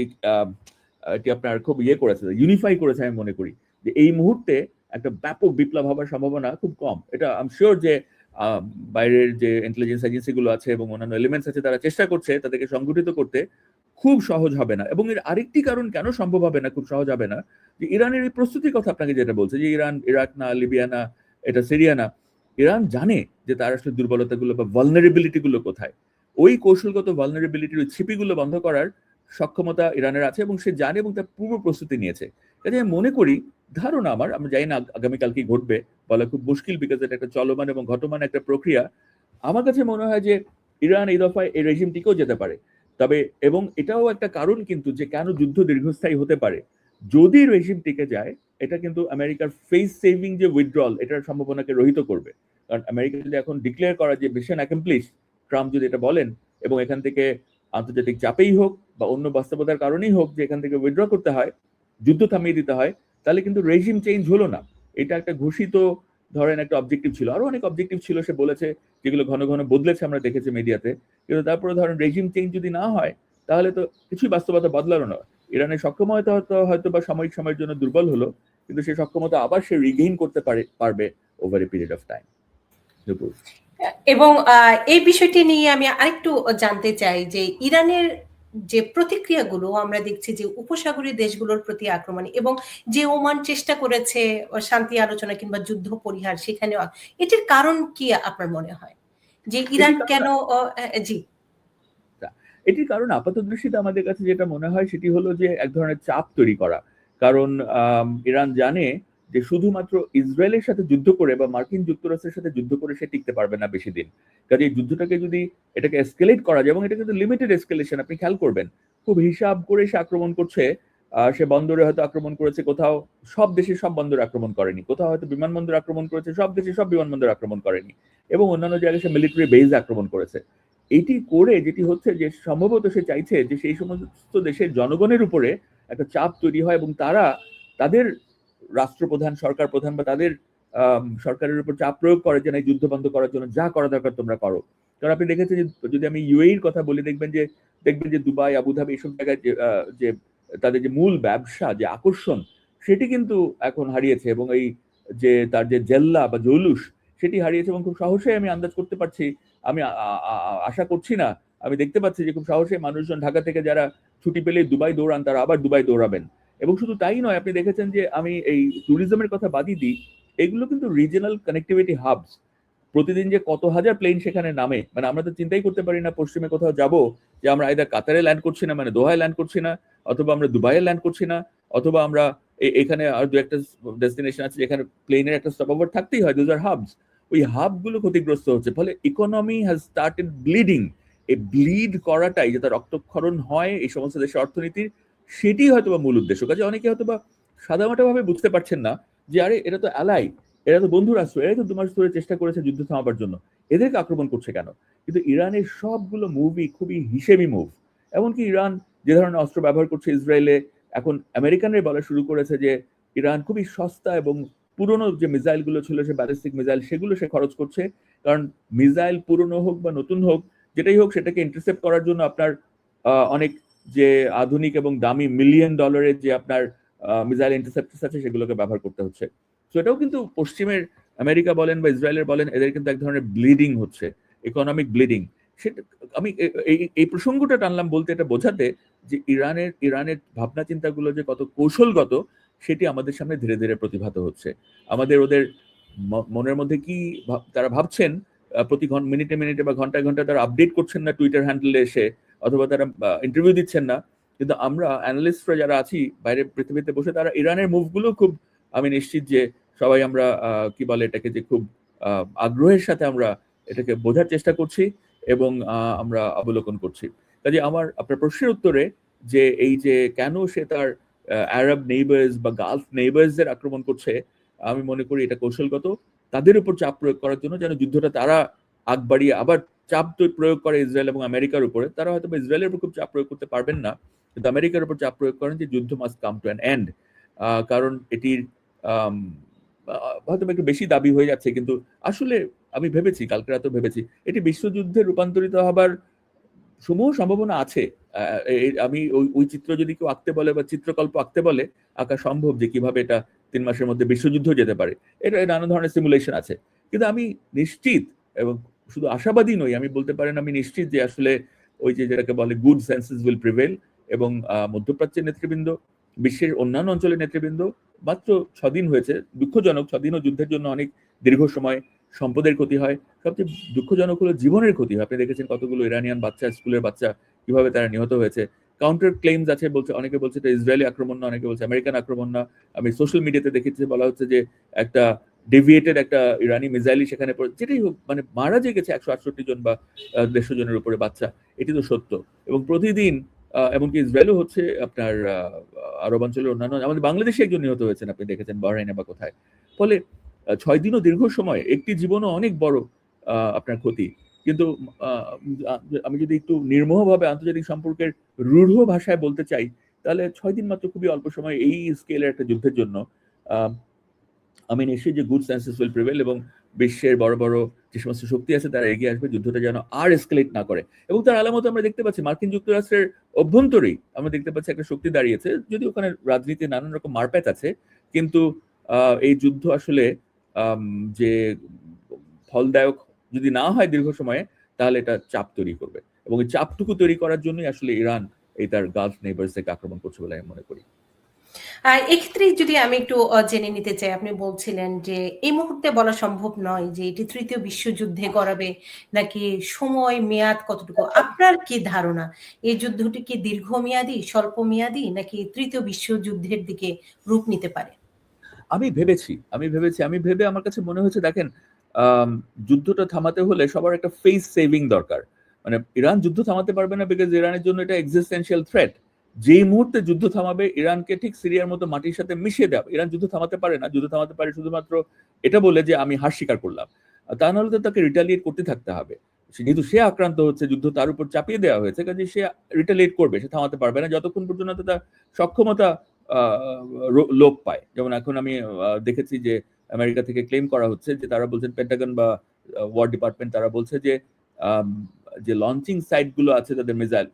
[SPEAKER 2] এটি আপনার খুব করেছে, ইউনিফাই করেছে। আমি মনে করি যে এই মুহূর্তে একটা ব্যাপক বিপ্লব হওয়ার সম্ভাবনা খুব কম। এটা আই এম শিওর যে বাইরের যে ইন্টেলিজেন্স এজেন্সি গুলো আছে এবং অন্যান্য এলিমেন্টস আছে, তারা চেষ্টা করছে তাদেরকে সংগঠিত করতে। খুব সহজ হবে না। এবং এর আরেকটি কারণ কেন সম্ভব হবে না, খুব সহজ হবে না, যে ইরানের এই প্রস্তুতির কথা আপনাকে যেটা বলছে, যে ইরান ইরাক না, লিবিয়া না, এটা সিরিয়া না। ইরান জানে যে তার আসলে দুর্বলতাগুলো বা ভালনারেবিলিটি গুলো কোথায়। ওই কৌশলগত ভালনারেবিলিটির ওই ছিপিগুলো বন্ধ করার সক্ষমতা ইরানের আছে, এবং সে জানে এবং তার পূর্ব প্রস্তুতি নিয়েছে। কাজে আমি মনে করি, ধারণা আমার, আমি জানি না আগামীকাল কি ঘটবে, বলা খুব মুশকিল, বিকজ এটা একটা চলমান এবং ঘটমান একটা প্রক্রিয়া। আমার কাছে মনে হয় যে ইরান এই দফায় এই রেজিম টিকেও যেতে পারে। তবে এবং এটাও একটা কারণ কিন্তু যে কেন যুদ্ধ দীর্ঘস্থায়ী হতে পারে। যদি রেজিম টিকে যায়, এটা কিন্তু আমেরিকার ফেস সেভিং যে উইথড্রল, এটার সম্ভাবনাকে রহিত করবে। কারণ আমেরিকা যদি এখন ডিক্লেয়ার করা যে মিশন অ্যাকমপ্লিশ, ট্রাম্প যদি এটা বলেন, এবং এখান থেকে আন্তর্জাতিক চাপেই হোক বা অন্য বাস্তবতার কারণেই হোক যে এখান থেকে উইথড্র করতে হয়, যুদ্ধ থামিয়ে দিতে হয়, তাহলে কিন্তু রেজিম চেঞ্জ হলো না। এটা একটা ঘোষিত ধরেন একটা অবজেক্টিভ ছিল, আরো অনেক অবজেক্টিভ ছিল সে বলেছে, যেগুলো ঘন ঘন বদলেছে, আমরা দেখেছি মিডিয়াতে। কিন্তু তারপরে ধরেন রেজিম চেঞ্জ যদি না হয়, তাহলে তো কিছুই বাস্তবতা বদলালো না। ইরানের সক্ষমতা হয়তো বা সাময়িক সময়ের জন্য দুর্বল হলো, কিন্তু সেই সক্ষমতা আবার সে রিগেইন করতে পারবে over a period of time.
[SPEAKER 1] এবং এই বিষয়টি নিয়ে আমি আরেকটু জানতে চাই যে ইরানের যে প্রতিক্রিয়াগুলো আমরা দেখছি যে উপসাগরীয় দেশগুলোর প্রতি আক্রমণ, এবং যে ওমান চেষ্টা করেছে শান্তি আলোচনা কিংবা যুদ্ধ পরিহার, সেখানে এটির কারণ কি আপনার মনে হয়, যে ইরান কেন? জি,
[SPEAKER 2] এটির কারণ আপাত দৃষ্টিতে আমাদের কাছে যেটা মনে হয় সেটি হলো যে এক ধরনের চাপ তৈরি করা। কারণ ইরান জানে যে শুধুমাত্র ইসরায়েলের সাথে যুদ্ধ করে বা মার্কিন যুক্তরাষ্ট্রের সাথে যুদ্ধ করে সে টিকতে পারবে না বেশি দিন। কাজে এই যুদ্ধটাকে যদি এটাকে এসকেলেট করা যায়, এবং এটা কিন্তু লিমিটেড এসকেলেশন, আপনি খেয়াল করবেন খুব হিসাব করে সে আক্রমণ করছে। সে বন্দরে হয়তো আক্রমণ করেছে, কোথাও সব দেশে সব বন্দর আক্রমণ করেনি, কোথাও হয়তো বিমানবন্দর আক্রমণ করেছে, সব দেশে সব বিমানবন্দর আক্রমণ করেনি, এবং অন্যান্য জায়গায় সে মিলিটারি বেজ আক্রমণ করেছে। এটি করে যেটি হচ্ছে যে সম্ভবত সে চাইছে যে সেই সমস্ত দেশের জনগণের উপরে একটা চাপ তৈরি হয়, এবং তারা তাদের রাষ্ট্রপ্রধান, সরকার প্রধান বা তাদের সরকারের উপর চাপ প্রয়োগ করে যে যুদ্ধ বন্ধ করার জন্য যা করা দরকার তোমরা করো। কারণ আপনি দেখেছেন যে যদি আমি ইউএইর কথা বলি, দেখবেন যে দুবাই, আবুধাবি, এইসব জায়গায় যে তাদের যে মূল ব্যবসা, যে আকর্ষণ, সেটি কিন্তু এখন হারিয়েছে, এবং এই যে তার যে জেল্লা বা জৌলুস, সেটি হারিয়েছে। এবং খুব সহজেই আমি আন্দাজ করতে পারছি আমি আশা করছি না, আমি দেখতে পাচ্ছি যে খুব সাহসী মানুষজন ঢাকা থেকে যারা ছুটি পেলে দুবাই দৌড়ান, তারা আবার দুবাই দৌড়াবেন। এবং শুধু তাই নয়, আপনি দেখেছেন যে আমি এই ট্যুরিজমের কথা বাদই দিই, এগুলো কিন্তু রিজিওনাল কানেক্টিভিটি হাবস। প্রতিদিন যে কত হাজার প্লেন সেখানে নামে, মানে আমরা তো চিন্তাই করতে পারি না পশ্চিমে কোথাও যাব যে আমরা আইদার কাতারে ল্যান্ড করছি না, মানে দোহায় ল্যান্ড করছি না, অথবা আমরা দুবাইয়ে ল্যান্ড করছি না, অথবা আমরা এখানে আর দু একটা ডেস্টিনেশন আছে যেখানে প্লেনের একটা স্টপ ওভার থাকতেই হয়, দোজ আর হাবস। ওই হাবগুলো ক্ষতিগ্রস্ত হচ্ছে, ফলে ইকোনমি হ্যাজ স্টার্টেড ব্লিডিং। এই ব্লিড করাটাই, যাতে রক্তক্ষরণ হয় এই সমস্ত দেশের অর্থনীতির, সেটি হয়তো বা মূল উদ্দেশ্য। কাজে অনেকে হয়তো বা সাদামাটা ভাবে বুঝতে পারছেন না যে আরে এরা তো অ্যালাই, এরা তো বন্ধু রাষ্ট্র, এরাই তো 2 মাস ধরে চেষ্টা করেছে যুদ্ধ থামাবার জন্য, এদেরকে আক্রমণ করছে কেন? কিন্তু ইরানের সবগুলো মুভি খুবই হিসেবি মুভ। এমনকি ইরান যে ধরনের অস্ত্র ব্যবহার করছে ইসরায়েলে, এখন আমেরিকানরাই বলা শুরু করেছে যে ইরান খুবই সস্তা এবং পুরনো যে মিসাইল গুলো ছিল, সে ব্যালিস্টিক মিসাইল, সেগুলো সে খরচ করছে। কারণ মিসাইল পুরনো হোক বা নতুন হোক, যেটাই হোক, সেটাকে ইন্টারসেপ্ট করার জন্য আপনার অনেক যে আধুনিক এবং দামি মিলিয়ন ডলারের যে আপনার মিসাইল ইন্টারসেপ্টার্স আছে, সেগুলোকে ব্যবহার করতে হচ্ছে। তো এটাও কিন্তু পশ্চিমের আমেরিকা বলেন বা ইসরায়েলের বলেন, এদের কিন্তু এক ধরনের ব্লিডিং হচ্ছে, ইকোনমিক ব্লিডিং। সেটা আমি এই প্রসঙ্গটা টানলাম বলতে, এটা বোঝাতে যে ইরানের ভাবনা চিন্তাগুলো যে কত কৌশলগত, সেটি আমাদের সামনে ধীরে ধীরে প্রতিভাত হচ্ছে। আমাদের ওদের মনের মধ্যে কি তারা ভাবছেন, প্রতি মিনিটে মিনিটে বা ঘন্টায় ঘন্টায় তারা আপডেট করছেন না টুইটার হ্যান্ডেলে এসে, অথবা তারা ইন্টারভিউ দিচ্ছেন না, কিন্তু আমরা অ্যানালিস্টরা যারা আছি বাইরে পৃথিবীতে বসে, তারা ইরানের মুভগুলো খুব, আমি নিশ্চিত যে সবাই আমরা কি বলে এটাকে, যে খুব আগ্রহের সাথে আমরা এটাকে বোঝার চেষ্টা করছি এবং আমরা অবলোকন করছি। কাজে আপনার প্রশ্নের উত্তরে, যে এই যে কেন সে তার আরব নেইবার্স বা গালফ নেইবার্সদের আক্রমণ করছে, আমি মনে করি এটা কৌশলগত, তাদের উপর চাপ প্রয়োগ করার জন্য, যেন যুদ্ধটা তারা আগ বাড়িয়ে আবার চাপ প্রয়োগ করে ইসরায়েল এবং আমেরিকার উপরে। তারা হয়তো ইসরায়েলের উপর খুব চাপ প্রয়োগ করতে পারবেন না, কিন্তু আমেরিকার উপর চাপ প্রয়োগ করেন যে যুদ্ধ must come to an end. কারণ এটির হয়তো একটু বেশি দাবি হয়ে যাচ্ছে, কিন্তু আসলে আমি ভেবেছি, কালকে রাতেও ভেবেছি, এটি বিশ্বযুদ্ধে রূপান্তরিত হবার সমূহ সম্ভাবনা আছে। আমি ওই চিত্র যদি কেউ আঁকতে বলে বা চিত্রকল্প আঁকতে বলে, আঁকা সম্ভব যে কিভাবে এটা 3 মাসের মধ্যে বিশ্বযুদ্ধ যেতে পারে। এটা নানা ধরনের সিমুলেশন আছে। কিন্তু আমি নিশ্চিত, এবং শুধু আশাবাদী নই, আমি বলতে পারেন আমি নিশ্চিত যে আসলে ওই যে যেটাকে বলে গুড সেন্সেস উইল প্রিভেল, এবং মধ্যপ্রাচ্যের নেতৃবৃন্দ, বিশ্বের অন্যান্য অঞ্চলের নেতৃবৃন্দ, মাত্র 6 দিন হয়েছে, দুঃখজনক 6 দিনও যুদ্ধের জন্য অনেক দীর্ঘ সময়, সম্পদের ক্ষতি হয়, সবচেয়ে দুঃখজনক হলো জীবনের ক্ষতি হয়। আপনি দেখেছেন কতগুলো ইরানিয়ান বাচ্চা, স্কুলের বাচ্চা, কিভাবে তারা নিহত হয়েছে। কাউন্টার ক্লেইমস আছে, বলছে, অনেকে বলছে এটা ইসরায়েলি আক্রমণ না, অনেকে বলছে আমেরিকান আক্রমণ না। আমি সোশ্যাল মিডিয়াতে দেখেছি, বলা হচ্ছে যে একটা ডেভিয়েটেড একটা ইরানি মিসাইলই সেখানে পড়ে। যেটাই হোক, মানে মারা যে গেছে 168 জন বা 150 জনের উপরে বাচ্চা, এটি তো সত্য। এবং প্রতিদিন এমনকি ইসরায়েলও হচ্ছে, আপনার আরব অঞ্চলের অন্যান্য, আমাদের বাংলাদেশে একজন নিহত হয়েছেন, আপনি দেখেছেন বাহরাইনে বা কোথায়। ফলে 6 দিনও দীর্ঘ সময়, একটি জীবনও অনেক বড় আপনার ক্ষতি। কিন্তু আমি যদি একটু নির্মোহভাবে আন্তর্জাতিক সম্পর্কের রূঢ় ভাষায় বলতে চাই, তাহলে 6 দিন মাত্র খুবই অল্প সময় এই স্কেলের একটা যুদ্ধের জন্য। আমি নিশ্চিত যে গুড সেন্সেস উইল প্রিভেল, এবং বিশ্বের বড় বড় যে সমস্ত শক্তি আছে তারা এগিয়ে আসবে, যুদ্ধটা যেন আর এসকেলেট না করে। এবং তার আলামত আমরা দেখতে পাচ্ছি, মার্কিন যুক্তরাষ্ট্রের অভ্যন্তরেই আমরা দেখতে পাচ্ছি একটা শক্তি দাঁড়িয়েছে, যদি ওখানে রাজনীতি নানান রকম মারপ্যাচ আছে, কিন্তু এই যুদ্ধ আসলে যে ফলদায়ক যদি না হয় দীর্ঘ সময়ে, তাহলে এটা চাপ তৈরি করবে, এবং এই চাপটুকু তৈরি করার জন্যই আসলে ইরান এই তার গালফ নেইবার্স থেকে আক্রমণ করছে বলে আমি মনে করি।
[SPEAKER 1] এক্ষেত্রে যদি আমি একটু জেনে নিতে চাই, আপনি বলছিলেন যে এই মুহূর্তে বলা সম্ভব নয় যে এটি তৃতীয় বিশ্বযুদ্ধে গড়াবে নাকি সময় মেয়াদ কতটুকু। আপনার কি ধারণা, এই যুদ্ধটি কি দীর্ঘমেয়াদী, স্বল্প মেয়াদী, নাকি তৃতীয় বিশ্বযুদ্ধের দিকে রূপ নিতে পারে?
[SPEAKER 2] আমি ভেবে আমার কাছে মনে হয়েছে, দেখেন, যুদ্ধটা থামাতে হলে সবার একটা ফেস সেভিং দরকার। মানে ইরান যুদ্ধ থামাতে পারবে না, বিকজ ইরানের জন্য এটা এক্সিস্টেন্সিয়াল থ্রেট। যেই মুহূর্তে যুদ্ধ থামাবে, ইরানকে ঠিক সিরিয়ার মতো মাটির সাথে মিশিয়ে দেবে। ইরান যুদ্ধ থামাতে পারে না, যুদ্ধ থামাতে পারে শুধুমাত্র এটা বলে যে আমি হার স্বীকার করলাম। তা নাহলে তো তাকে রিটালিয়েট করতে থাকতে হবে। যেহেতু সে আক্রান্ত হচ্ছে, যুদ্ধ তার উপর চাপিয়ে দেওয়া হয়েছে, কাজে সে রিটালিয়েট করবে, সে থামাতে পারবে না যতক্ষণ পর্যন্ত তার সক্ষমতা লোপ পায়। যেমন এখন আমি দেখেছি যে আমেরিকা থেকে ক্লেম করা হচ্ছে যে তারা বলছেন, পেন্টাগন বা ওয়ার ডিপার্টমেন্ট, তারা বলছে যে যে লঞ্চিং সাইট গুলো আছে তাদের মিসাইল,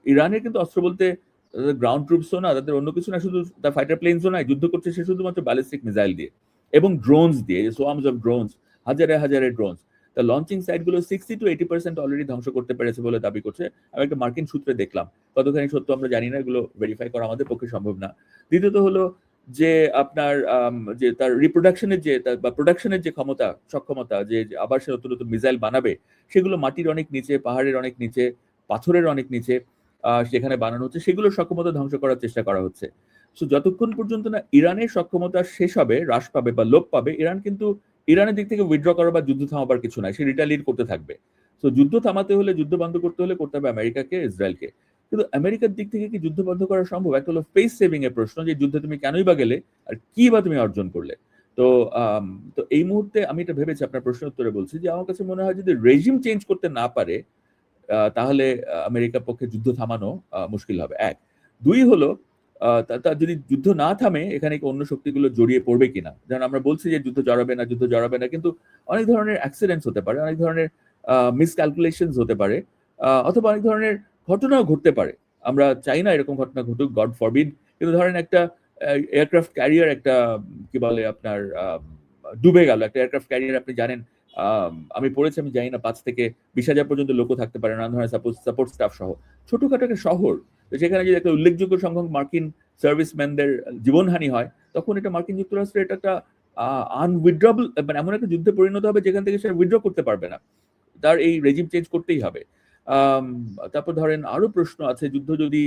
[SPEAKER 2] ইরানের কিন্তু অস্ত্র বলতে তাদের গ্রাউন্ড ট্রুপসও না, তাদের অন্য কিছু না, শুধু তার ফাইটার প্লেনসও নাই, যুদ্ধ করছে সে শুধুমাত্র ব্যালিস্টিক মিসাইল দিয়ে এবং ড্রোনস দিয়ে, সোয়ার্মস অফ ড্রোনস, হাজারে হাজারে ড্রোনস। তা লঞ্চিং সাইটগুলো 60-80% অলরেডি ধ্বংস করতে পেরেছে বলে দাবি করছে। আমি একটা মার্কিন সূত্রে দেখলাম, কতখানি সত্য আমরা জানি না, এগুলো ভেরিফাই করা আমাদের পক্ষে সম্ভব না। দ্বিতীয়ত হলো যে আপনার যে তার রিপ্রোডাকশনের যে বা প্রোডাকশনের যে সক্ষমতা, যে আবার সে নতুন নতুন মিসাইল বানাবে, সেগুলো মাটির অনেক নিচে, পাহাড়ের অনেক নিচে, পাথরের অনেক নিচে সেখানে বানানো হচ্ছে, সেগুলোর সক্ষমতা ধ্বংস করার চেষ্টা করা হচ্ছে। সো যতক্ষণ পর্যন্ত না ইরানের সক্ষমতা শেষ হবে, হ্রাস পাবে বা লোপ পাবে, ইরান কিন্তু ইরানের দিক থেকে উইথড্র করা বা যুদ্ধ থামাবার কিছু নাই, সে রিটালিয়েট করতে থাকবে। তো যুদ্ধ থামাতে হলে, যুদ্ধ বন্ধ করতে হলে করতে হবে আমেরিকাকে, ইসরায়েলকে। কিন্তু আমেরিকার দিক থেকে কি যুদ্ধ বন্ধ করা সম্ভব? একটা হলো ফেস সেভিং এর প্রশ্ন, যে যুদ্ধে তুমি কেনই বা গেলে আর কি বা তুমি অর্জন করলে। তো তো এই মুহূর্তে আমি এটা ভেবেছি, আপনার প্রশ্নের উত্তরে বলছি যে আমার কাছে মনে হয় যদি রেজিম চেঞ্জ করতে না পারে তাহলে আমেরিকার পক্ষে যুদ্ধ থামানো মুশকিল হবে, এক। দুই হলো তা যদি যুদ্ধ না থামে, এখানে কি অন্য শক্তিগুলো জড়িয়ে পড়বে কিনা। যেমন আমরা বলছি যে যুদ্ধ জড়াবে না, কিন্তু অনেক ধরনের অ্যাক্সিডেন্টস হতে পারে, অনেক ধরনের মিসক্যালকুলেশনস হতে পারে, অথবা অনেক ধরনের ঘটনাও ঘটতে পারে। আমরা চাই না এরকম ঘটনা ঘটুক, গড ফরবিড, কিন্তু ধরেন একটা এয়ারক্রাফট ক্যারিয়ার, একটা কি বলে আপনার ডুবে গেল একটা এয়ারক্রাফট ক্যারিয়ার, আপনি জানেন, আমি পড়েছি, আমি জানি না, 5,000-20,000 পর্যন্ত লোকও থাকতে পারে, নানা ধরনের সাপোর্ট স্টাফ সহ, ছোটখাটো একটা শহর। তো সেখানে যদি একটা উল্লেখযোগ্য সংখ্যক মার্কিন সার্ভিসম্যানদের জীবনহানি হয়, তখন এটা মার্কিন যুক্তরাষ্ট্রের এটা একটা আনউইথড্রবল, মানে এমন একটা যুদ্ধে পরিণত হবে যেখান থেকে সে উইথড্র করতে পারবে না, তার এই রেজিম চেঞ্জ করতেই হবে। তারপর ধরেন আরো প্রশ্ন আছে, যুদ্ধ যদি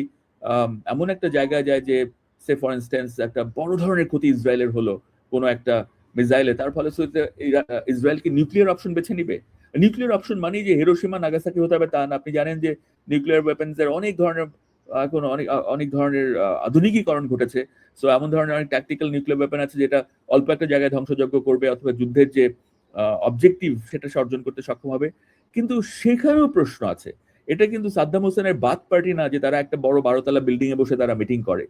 [SPEAKER 2] এমন একটা জায়গায় যায় যে, সে ফর ইনস্টেন্স একটা বড় ধরনের ক্ষতি ইসরায়েলের হলো কোনো একটা মিসাইলে, তার ফলে ইসরায়েল কি নিউক্লিয়ার অপশন বেছে নিবে? নিউক্লিয়ার অপশন মানেই যে হিরোশিমা নাগাসাকি হতে হবে তা না। আপনি জানেন যে নিউক্লিয়ার ওয়েপন্স এর অনেক ধরনের এখন অনেক ধরনের আধুনিকীকরণ ঘটেছে। সো এমন ধরনের অনেক ট্যাকটিক্যাল নিউক্লিয়ার ওয়েপন আছে যেটা অল্প একটা জায়গায় ধ্বংসযজ্ঞ করবে, অথবা যুদ্ধের যে অবজেক্টিভ সেটা সে অর্জন করতে সক্ষম হবে। কিন্তু সেখানেও প্রশ্ন আছে, এটা কিন্তু সাদ্দাম হোসেনের বাথ পার্টি না যে তারা একটা বড় 12তলা বিল্ডিং এ বসে তারা মিটিং করে।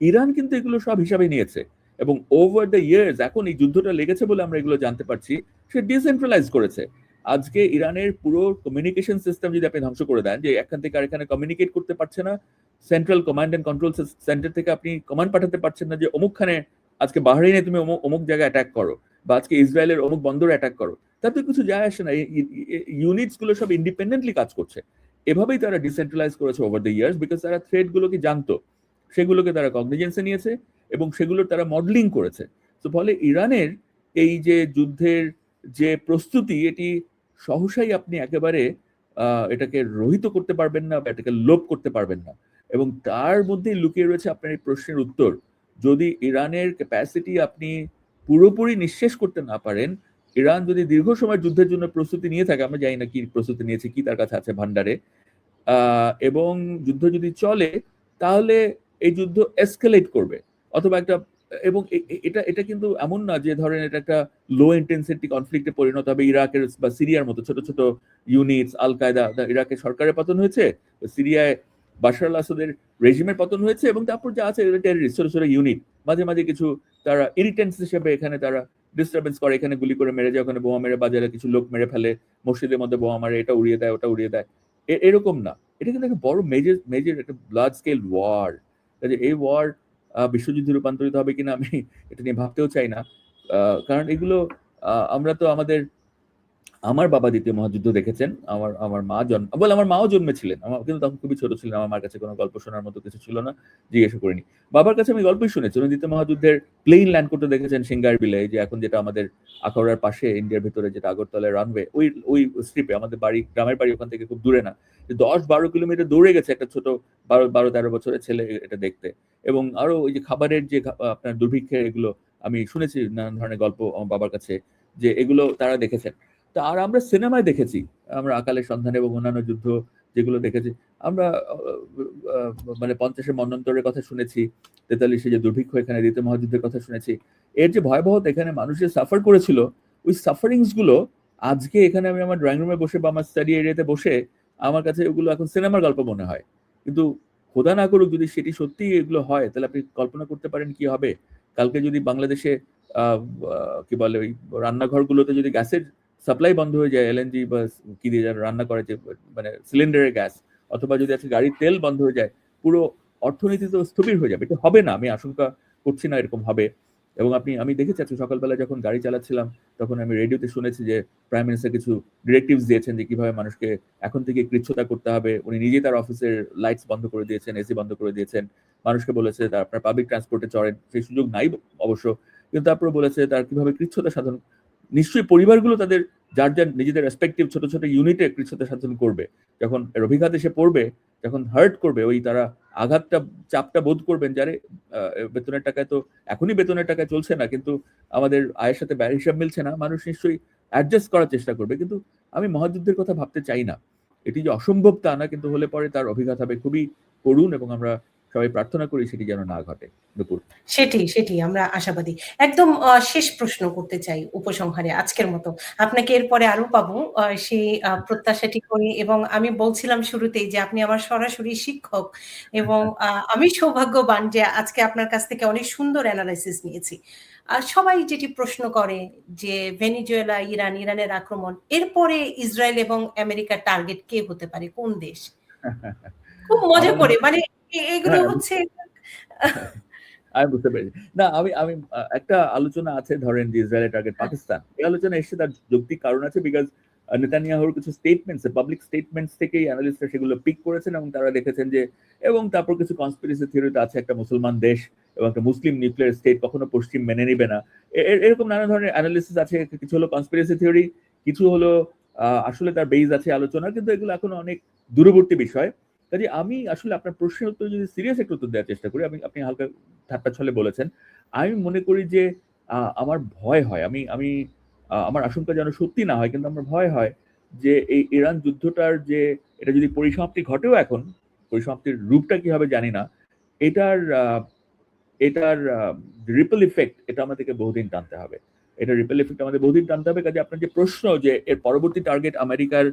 [SPEAKER 2] ইরান কিন্তু এগুলো সব হিসাবে নিয়েছে, এবং ওভার দ্য ইয়ার্স, এখন এই যুদ্ধটা লেগেছে বলে আমরা এগুলো জানতে পারছি, সে ডিসেন্ট্রালাইজ করেছে। আজকে ইরানের পুরো কমিউনিকেশন সিস্টেম যদি আপনি ধ্বংস করে দেন, যে এখান থেকে আরেকখানে কমিউনিকেট করতে পারছে না, central command and control center থেকে আপনি কমান্ড পাঠাতে পারছেন না যে অমুকখানে আজকে বাহরাইনে তুমি অমুক জায়গায় অ্যাটাক করো, বা আজকে ইসরায়েলের অমুক বন্দরে অ্যাটাক করো, তাতে কিছু যায় আসে না। ইউনিটস গুলো সব ইন্ডিপেন্ডেন্টলি কাজ করছে। এভাবেই তারা ডিসেন্ট্রালাইজ করেছে ওভার দ্য ইয়ার্স, বিকজ তারা থ্রেট গুলোকে জানতো, সেগুলোকে তারা কগনিজেন্সে নিয়েছে, এবং সেগুলোর তারা মডেলিং করেছে। তো ফলে ইরানের এই যে যুদ্ধের যে প্রস্তুতি, এটি সহসাই আপনি একেবারে এটাকে রহিত করতে পারবেন না, বা এটাকে লোপ করতে পারবেন না। এবং তার মধ্যেই লুকিয়ে রয়েছে আপনার এই প্রশ্নের উত্তর। যদি ইরানের ক্যাপাসিটি আপনি পুরোপুরি নিঃশেষ করতে না পারেন, ইরান যদি দীর্ঘ সময় যুদ্ধের জন্য প্রস্তুতি নিয়ে থাকে, আমরা জানি না কি প্রস্তুতি নিয়েছে, কি তার কাছে আছে ভান্ডারে, এবং যুদ্ধ যদি চলে, তাহলে এই যুদ্ধ এসকেলেট করবে, অথবা একটা, এবং এটা এটা কিন্তু এমন না যে ধরেন এটা একটা লো ইন্টেন্সিটি কনফ্লিক্টে পরিণত হবে, ইরাকের বা সিরিয়ার মতো ছোট ছোট ইউনিটস, আল কায়দা, ইরাকের সরকারের পতন হয়েছে, সিরিয়ায় বাশার আল আসাদের রেজিমের পতন হয়েছে, এবং তারপর যা আছে টেররিস্ট, ছোট ছোট ইউনিট, মাঝে মাঝে কিছু তারা ইরিটেন্স হিসেবে এখানে তারা ডিস্টারবেন্স করে, এখানে গুলি করে মেরে যায়, ওখানে বোমা মেরে, বাজারে কিছু লোক মেরে ফেলে, মসজিদের মধ্যে বোমা মারে, এটা উড়িয়ে দেয়, ওটা উড়িয়ে দেয়, এরকম না। এটা কিন্তু একটা বড় মেজর মেজর একটা ব্লাড স্কেল ওয়ার। এই ওয়ার বিশ্বযুদ্ধে রূপান্তরিত হবে কিনা আমি এটা নিয়ে ভাবতেও চাই না। কারণ এগুলো আমরা তো আমার বাবা দ্বিতীয় মহাযুদ্ধ দেখেছেন, আমার আমার মাও জন্মেছিলেন, আমার কিন্তু তখন খুবই ছোট ছিলেন, আমার মার কাছে কোনো গল্প শোনার মতো কিছু ছিল না, জিজ্ঞাসা করিনি। বাবার কাছে আমি গল্পই শুনেছি, উনি দ্বিতীয় মহাযুদ্ধের প্লেন ল্যান্ড করতে দেখেছেন সিঙ্গারবিলে, যে এখন যেটা আমাদের আখাউড়ার পাশে ইন্ডিয়ার ভিতরে যেটা আগরতলায় রানওয়ে, ওই স্ট্রিপে, আমাদের বাড়ি, গ্রামের বাড়ি ওখান থেকে খুব দূরে না, 10-12 কিলোমিটার দৌড়ে গেছে একটা ছোট 12-13 বছরের ছেলে এটা দেখতে। এবং আরো ওই যে খাবারের যে আপনার দুর্ভিক্ষের, এগুলো আমি শুনেছি নানান ধরনের গল্প আমার বাবার কাছে, যে এগুলো তারা দেখেছেন। আর আমরা সিনেমায় দেখেছি, আমরা আকালের সন্ধানে এবং অন্যান্য যুদ্ধ যেগুলো দেখেছি, আমরা মানে 50-এর মন্বন্তরের কথা শুনেছি, 43-এ যে দুর্ভিক্ষ, এখানে দ্বিতীয় মহাযুদ্ধের কথা শুনেছি। এর যে ভয়াবহতা, এখানে মানুষের সাফার করেছিল, ওই সাফারিংস গুলো আজকে এখানে আমি আমার ড্রয়িং রুমে বসে বা আমার স্টাডি এরিয়াতে বসে, আমার কাছে ওগুলো এখন সিনেমার গল্প মনে হয়। কিন্তু খোদা না করুক যদি সেটি সত্যি এগুলো হয়, তাহলে আপনি কল্পনা করতে পারেন কি হবে। কালকে যদি বাংলাদেশে কি বলে ওই রান্নাঘরগুলোতে যদি গ্যাসের সাপ্লাই বন্ধ হয়ে যায়, এলএনজি বা কি দিয়ে যারা রান্না করে, যে মানে সিলিন্ডারের গ্যাস, অথবা যদি আজকে গাড়ির তেল বন্ধ হয়ে যায়, পুরো অর্থনীতি তো স্থবির হয়ে যাবে। এটা হবে না, আমি আশঙ্কা করছি না এরকম হবে। এবং আমি দেখেছি আজকে সকালবেলা যখন গাড়ি চালাচ্ছিলাম তখন আমি রেডিওতে শুনেছি যে প্রাইম মিনিস্টার কিছু ডিরেক্টিভস দিয়েছেন যে কিভাবে মানুষকে এখন থেকে কৃচ্ছতা করতে হবে। উনি নিজেই তার অফিসের লাইটস বন্ধ করে দিয়েছেন, এসি বন্ধ করে দিয়েছেন। মানুষকে বলেছে তার আপনার পাবলিক ট্রান্সপোর্টে চড়েন, সেই সুযোগ নাই অবশ্য, কিন্তু তারপরে বলেছে তার কিভাবে কৃচ্ছতা সাধন। নিশ্চয়ই পরিবারগুলো তাদের যার যার নিজেদের রেসপেক্টিভ ছোট ছোট ইউনিটে কৃচ্ছতা সাধন করবে। যখন এর অভিঘাত এসে পড়বে, যখন হার্ট করবে, ওই তারা আঘাতটা চাপটা বোধ করবেন যারে বেতনের টাকায় তো এখনই বেতনের টাকায় চলছে না, কিন্তু আমাদের আয়ের সাথে ব্যয়ের হিসাব মিলছে না, মানুষ নিশ্চয়ই অ্যাডজাস্ট করার চেষ্টা করবে। কিন্তু আমি মহাযুদ্ধের কথা ভাবতে চাই না, এটি যে অসম্ভব তা না, কিন্তু হলে পরে তার অভিঘাত হবে খুবই করুণ এবং আমরা সবাই প্রার্থনা করি সেটি যেন না ঘটে। দুপুর
[SPEAKER 1] সেটি আমরা আশাবাদী। একদম শেষ প্রশ্ন করতে চাই উপসংহারে আজকের মতো। আপনাকে এরপরে আরো পাবো, সেই প্রত্যাশাটি করি। এবং আমি বলছিলাম শুরুতেই যে আপনি আমার সরাসরি শিক্ষক, এবং আমি সৌভাগ্যবান যে আজকে আপনার কাছ থেকে অনেক সুন্দর অ্যানালাইসিস নিয়েছি। সবাই যেটি প্রশ্ন করে যে ভেনিজুয়েলা, ইরানের আক্রমণ, এরপরে ইসরায়েল এবং আমেরিকার টার্গেট কে হতে পারে, কোন দেশ? খুব মজা
[SPEAKER 2] আমার মনে
[SPEAKER 1] করে,
[SPEAKER 2] হয়
[SPEAKER 1] মানে এগুলো
[SPEAKER 2] হ্যাঁ,
[SPEAKER 1] হচ্ছে
[SPEAKER 2] আমি বুঝতে পেরেছি। না, আমি একটা আলোচনা আছে ধরেন যে ইসরায়েলের টার্গেট পাকিস্তান। এই আলোচনা এসছে তার যৌক্তিক কারণ আছে, বিকজ নেতানিয়াহুর কিছু স্টেটমেন্টস, পাবলিক স্টেটমেন্টস থেকেই অ্যানালিস্টরা সেগুলো পিক করেছেন এবং তারা দেখেছেন যে, এবং তারপর কিছু কনস্পিরেসি থিওরিতে আছে একটা মুসলমান দেশ এবং একটা মুসলিম নিউক্লিয়ার স্টেট কখনো পশ্চিম মেনে নিবে না। এরকম নানা ধরনের অ্যানালিসিস আছে। কিছু হলো কনস্পিরেসি থিওরি, কিছু হলো আসলে তার বেজ আছে আলোচনা, কিন্তু এগুলো এখনো অনেক দূরবর্তী বিষয়। কাজে আমি আসলে আপনার প্রশ্নের উত্তর যদি সিরিয়াস একটু উত্তর দেওয়ার চেষ্টা করি, আপনি হালকা ঠাট্টা ছলে বলেছেন। আমি মনে করি যে আমার ভয় হয়, আমি আমার আশঙ্কা যেন সত্যি না হয়, কিন্তু আমার ভয় হয় যে এই ইরান যুদ্ধটার যে এটা যদি পরিসমাপ্তি ঘটেও, এখন পরিসমাপ্তির রূপটা কি হবে জানি না, এটার এটার রিপল ইফেক্ট এটা আমাদেরকে বহুদিন টানতে হবে। এটা রিপল ইফেক্ট আমাদের বহুদিন টানতে হবে। কাজে আপনার যে প্রশ্ন যে এর পরবর্তী টার্গেট আমেরিকার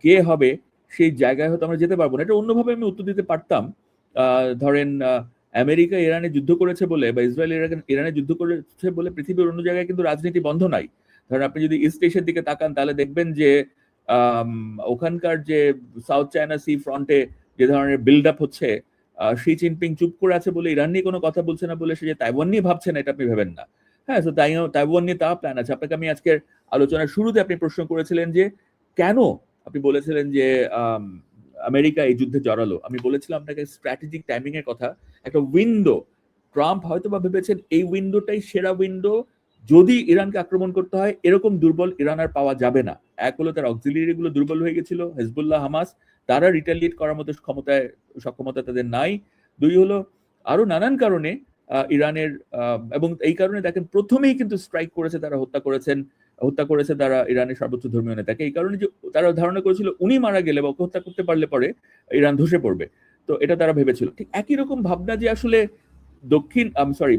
[SPEAKER 2] কে হবে, সেই জায়গায় হয়তো আমরা যেতে পারবো না। এটা অন্যভাবে আমি উত্তর দিতে পারতাম। ধরেন আমেরিকা ইরানে যুদ্ধ করেছে বলে বা ইসরায়েল ইরানে যুদ্ধ করেছে বলে পৃথিবীর অন্য জায়গায় কিন্তু রাজনীতি বন্ধ নাই। ধরেন আপনি যদি ইস্ট এশিয়ার দিকে তাকান তাহলে দেখবেন যে ওখানকার যে সাউথ চায়না সি ফ্রন্টে যে ধরনের বিল্ড আপ হচ্ছে, শি জিনপিং চুপ করে আছে বলে, ইরান নিয়ে কোনো কথা বলছে না বলে সে যে তাইওয়ান নিয়ে ভাবছে না, এটা আপনি ভেবেন না। হ্যাঁ, তো তাইওয়ান নিয়ে তা প্ল্যান আছে। আপনাকে আমি আজকের আলোচনার শুরুতে আপনি প্রশ্ন করেছিলেন যে কেন, আপনি বলেছিলেন যে আমেরিকা এই যুদ্ধে জড়ালো। আমি বলেছিলাম আপনাকে স্ট্র্যাটেজিক টাইমিং এর কথা, একটা উইন্ডো। ট্রাম্প হয়তো বা ভেবেছেন এই উইন্ডোটাই সেরা উইন্ডো, যদি ইরানকে আক্রমণ করতে হয় এরকম দুর্বল ইরান আর পাওয়া যাবে না। এক হলো তার অক্সিলিয়ারি গুলো দুর্বল হয়ে গেছিল, হেজবুল্লাহ, হামাস, তারা রিটালিয়েট করার মতো সক্ষমতা তাদের নাই। দুই হলো আরো নানান কারণে ইরানের, এবং এই কারণে দেখেন প্রথমেই কিন্তু স্ট্রাইক করেছে, তারা হত্যা করেছে তারা ইরানের সর্বোচ্চ ধর্মীয় নেতাকে। এই কারণে যে তারা ধারণা করেছিল উনি মারা গেলে বা হত্যা করতে পারলে পরে ইরান ধসে পড়বে। তো এটা তারা ভেবেছিল। ঠিক একই রকম ভাবনা যে আসলে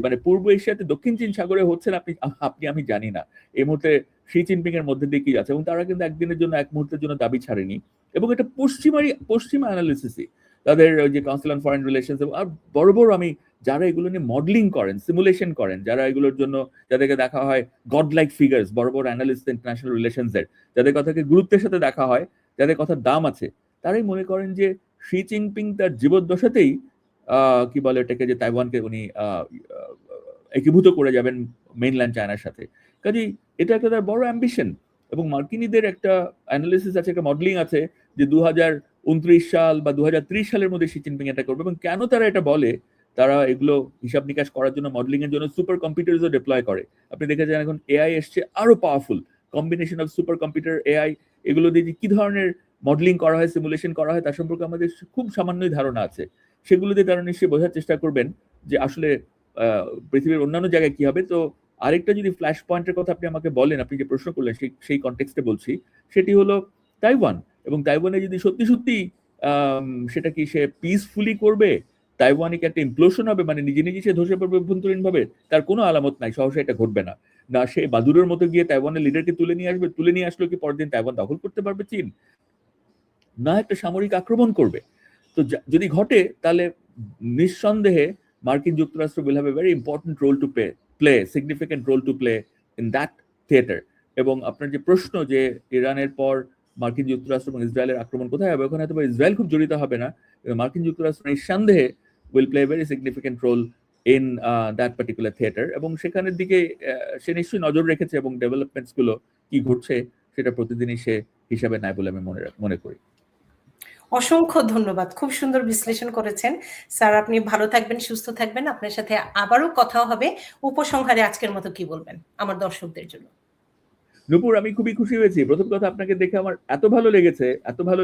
[SPEAKER 2] মানে পূর্ব এশিয়াতে দক্ষিণ চীন সাগরে হচ্ছে না, আপনি আমি জানি না এই মুহূর্তে শি জিনপিং এর মধ্যে দিয়ে কি যাচ্ছে, এবং তারা কিন্তু একদিনের জন্য এক মুহূর্তের জন্য দাবি ছাড়েনি। এবং এটা পশ্চিমা অ্যানালিসিসই, তাদের যে কাউন্সিল অন ফরেন রিলেশনস, এবং আর বড় বড় আমি যারা এগুলো নিয়ে মডেলিং করেন, সিমুলেশন করেন, যারা এগুলোর জন্য যাদেরকে দেখা হয় গড লাইক ফিগার্স, বড় বড় অ্যানালিস্ট ইন্টারন্যাশনাল রিলেশনস এর, যাদের কথাকে গুরুত্বের সাথে দেখা হয়, যাদের কথার দাম আছে, তারাই মনে করেন যে শি জিনপিং তার জীবদ্দশাতেই কি বলে এটাকে, যে তাইওয়ানকে উনি একীভূত করে যাবেন মেইনল্যান্ড চায়নার সাথে। কাজেই এটা একটা তার বড় অ্যাম্বিশন। এবং মার্কিনীদের একটা অ্যানালিসিস আছে, একটা মডেলিং আছে যে 2029 সাল বা 2030 সালের মধ্যে শি জিনপিং এটা করবে। এবং কেন তারা এটা বলে, তারা এগুলো হিসাব নিকাশ করার জন্য, মডেলিং এর জন্য সুপার কম্পিউটারও ডিপ্লয় করে। আপনি দেখেছেন এখন এআই এসছে আরো powerful, combination of super computer, AI, এগুলো দিয়ে কি ধরনের মডেলিং করা হয়, সিমুলেশন করা হয়, তার সম্পর্কে আমাদের খুব সামান্যই ধারণা আছে। সেগুলো দিয়ে তারা নিশ্চয়ই বোঝার চেষ্টা করবেন যে আসলে পৃথিবীর অন্যান্য জায়গায় কি হবে। তো আরেকটা যদি ফ্ল্যাশ পয়েন্টের কথা আপনি আমাকে বলেন, আপনি যে প্রশ্ন করলেন সেই কনটেক্সটে বলছি, সেটি হলো তাইওয়ান। এবং তাইওয়ানে যদি সত্যি সত্যি সেটা কি সে পিসফুলি করবে, তাইওয়ানে কি একটা ইমপ্লোশন হবে, মানে নিজে নিজে সে ধসে পড়বে অভ্যন্তরীণ ভাবে, তার কোনো আলামত নাই, সহসা এটা ঘটবে না। না সে বাদুরের মতো গিয়ে তাইওয়ানের লিডারকে তুলে নিয়ে আসবে, তুলে নিয়ে আসলো কি পরদিন তাইওয়ান দখল করতে পারবে চীন, না একটা সামরিক আক্রমণ করবে। তো যদি ঘটে তাহলে নিঃসন্দেহে মার্কিন যুক্তরাষ্ট্র will have a very important role to play significant role to play in that theater। এবং আপনার যে প্রশ্ন যে ইরানের পর মার্কিন যুক্তরাষ্ট্র এবং ইসরায়েলের আক্রমণ কোথায় হবে, ওখানে হয়তো ইসরায়েল খুব জড়িত হবে না, মার্কিন যুক্তরাষ্ট্র নিঃসন্দেহে will play a very significant role in that particular theatre, এবং সেখানের দিকে সে নিশ্চয়ই নজর রেখেছে এবং ডেভেলপমেন্টস গুলো কি ঘটছে সেটা প্রতিদিনই সে হিসাবে নেয় বলে আমি মনে করি।
[SPEAKER 1] অসংখ্য ধন্যবাদ, খুব সুন্দর বিশ্লেষণ করেছেন স্যার। আপনি ভালো থাকবেন, সুস্থ থাকবেন। আপনার সাথে আবারও কথা হবে। উপসংহারে আজকের মতো কি বলবেন আমার দর্শকদের জন্য?
[SPEAKER 2] নূপুর, আমি খুবই খুশি হয়েছি। প্রথম কথা, আপনাকে দেখে আমার এত ভালো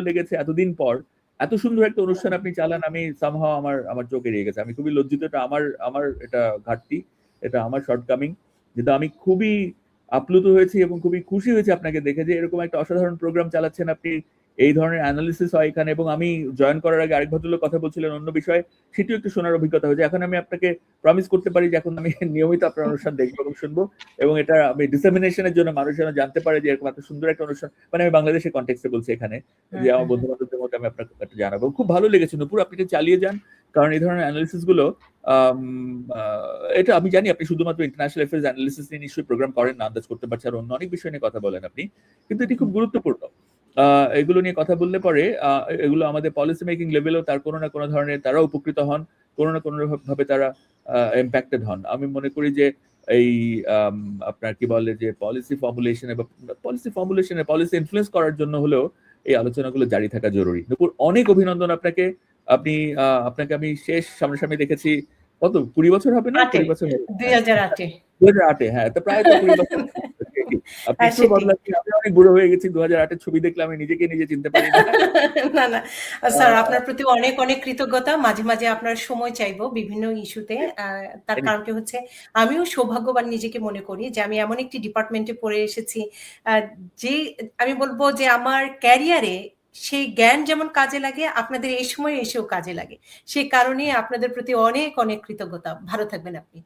[SPEAKER 2] লেগেছে এতদিন পর। এত সুন্দর একটা অনুষ্ঠান আপনি চালান, আমি সামহাও আমার চোখ এড়িয়ে গেছে। আমি খুবই লজ্জিত, এটা আমার এটা ঘাটতি, এটা আমার শর্টকামিং। কিন্তু আমি খুবই আপ্লুত হয়েছি এবং খুবই খুশি হয়েছি আপনাকে দেখে যে এরকম একটা অসাধারণ প্রোগ্রাম চালাচ্ছেন আপনি। এই ধরনের অ্যানালিসিস হয় এখানে, এবং আমি জয়েন করার আগে আরেক ভদ্রলোক কথা বলছিলেন অন্য বিষয়ে, সেটিও একটু শোনার অভিজ্ঞতা হয়েছে। এখন আমি আপনাকে প্রমিস করতে পারি যে এখন আমি নিয়মিত আপনার অনুষ্ঠান দেখবো এবং শুনবো, এবং এটা আমি ডিসেমিনেশনের জন্য মানুষ যেন জানতে পারে যে এরকম এত সুন্দর একটা অনুষ্ঠান, মানে আমি বাংলাদেশের কনটেক্সটে বলছি এখানে, যে আমার বন্ধু বান্ধবদের মধ্যে আমি আপনাকে একটা জানাবো। খুব ভালো লেগেছে নূপুর, আপনি এটা চালিয়ে যান, কারণ এই ধরনের অ্যানালিসিস গুলো এটা আমি জানি আপনি শুধুমাত্র ইন্টারন্যাশনাল অ্যাফেয়ার্স অ্যানালিসিস নিয়ে নিশ্চয়ই প্রোগ্রাম করেন না, আন্দাজ করতে পারছি, আর অন্য অনেক বিষয় নিয়ে কথা বলেন আপনি, কিন্তু এটি খুব গুরুত্বপূর্ণ। এগুলো নিয়ে কথা বললে পরে এগুলো আমাদের পলিসি মেকিং লেভেলেও তার কোনো না কোনো ধরনের তারা উপকৃত হন, কোনো না কোনো ভাবে তারা ইম্প্যাক্টেড হন। আমি মনে করি যে এই আপনার কি বলে যে পলিসি ইনফ্লুয়েন্স করার জন্য হলেও এই আলোচনাগুলো জারি থাকা জরুরি। নূপুর, অনেক অভিনন্দন আপনাকে। আপনাকে আমি শেষ সামনাসামনি দেখেছি কত 20 বছর হবে না? 20 বছর হবে
[SPEAKER 1] 2008-এ।
[SPEAKER 2] 2008-এ, হ্যাঁ, তো প্রায় তো 20 বছর। আপনি একটু বদলাচ্ছেন, আমি অনেক বুড়ো হয়ে গেছি। 2008-এর ছবি দেখলে আমি নিজেকে নিজে চিনতে পারি না।
[SPEAKER 1] না না স্যার, আপনার প্রতি অনেক অনেক কৃতজ্ঞতা। মাঝে মাঝে আপনার সময় চাইবো বিভিন্ন ইস্যুতে। তার কারণটি হচ্ছে আমিও সৌভাগ্যবান নিজেকে মনে করি যে আমি এমন একটি ডিপার্টমেন্টে পড়ে এসেছি যে আমি বলবো যে আমার ক্যারিয়ারে সেই জ্ঞান যেমন কাজে লাগে, আপনাদের এই সময় এসেও কাজে লাগে। সেই কারণে আপনাদের প্রতি অনেক অনেক কৃতজ্ঞতা। ভালো থাকবেন আপনি।